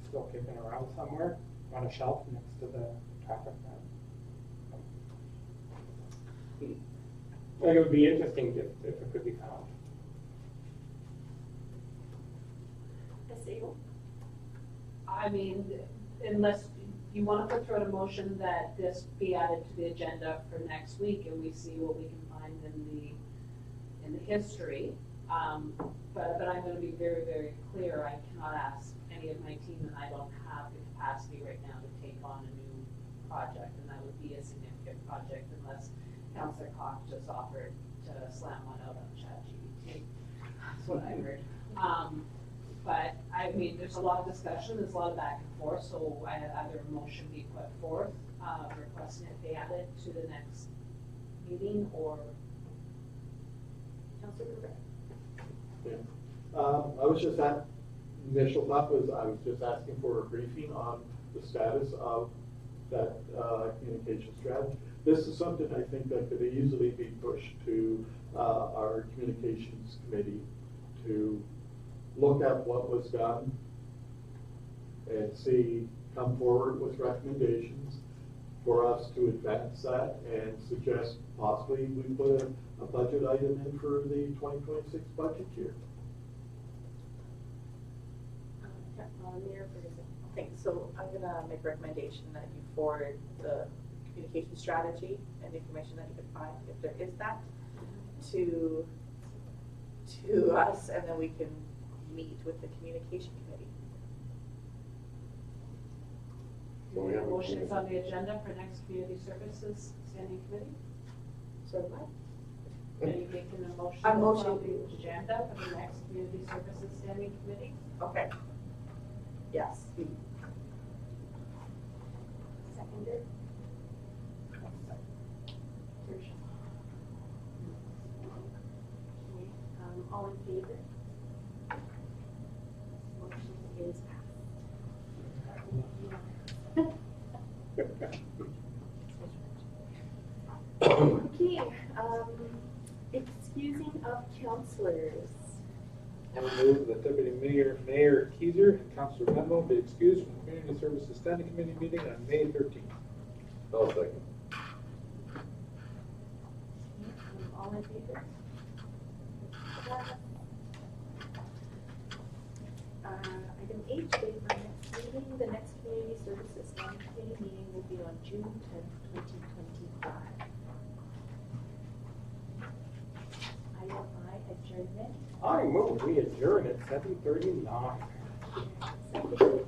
still kicking around somewhere on a shelf next to the traffic map? Like, it would be interesting if it could be found. I mean, unless you want to put through a motion that this be added to the agenda for next week and we see what we can find in the history. But I'm going to be very, very clear. I cannot ask any of my team, and I don't have the capacity right now to take on a new project, and that would be a significant project unless Councillor Cox just offered to slam one out on ChatGPT. That's what I heard. But I mean, there's a lot of discussion, there's a lot of back and forth, so I had either a motion be put forth, requesting it be added to the next meeting, or Councillor Burbank. I was just initial thought was I was just asking for a briefing on the status of that communication strategy. This is something I think that could easily be pushed to our communications committee to look at what was done and come forward with recommendations for us to advance that and suggest possibly we put a budget item in for the 2026 budget year. Mayor Ferguson. Okay, so I'm gonna make a recommendation that you forward the communication strategy and information that you can find, if there is that, to us, and then we can meet with the communication committee. So we have a motions on the agenda for next community services standing committee? So what? Are you making a motion? I'm motion- on the agenda for the next community services standing committee? Okay. Yes. Seconded. Grosjean. Okay, all in favor? Motion is passed. Okay, excusing of councillors. I will move that Deputy Mayor Keiser and Councillor Mendel be excused from the Community Services Standing Committee meeting on May 13th. I'll second. All in favor? Item H, date for next meeting. The next Community Services Standing Committee meeting will be on June 10th, 2025. Item I, adjournment. I move we adjourn at 7:39. Seconded.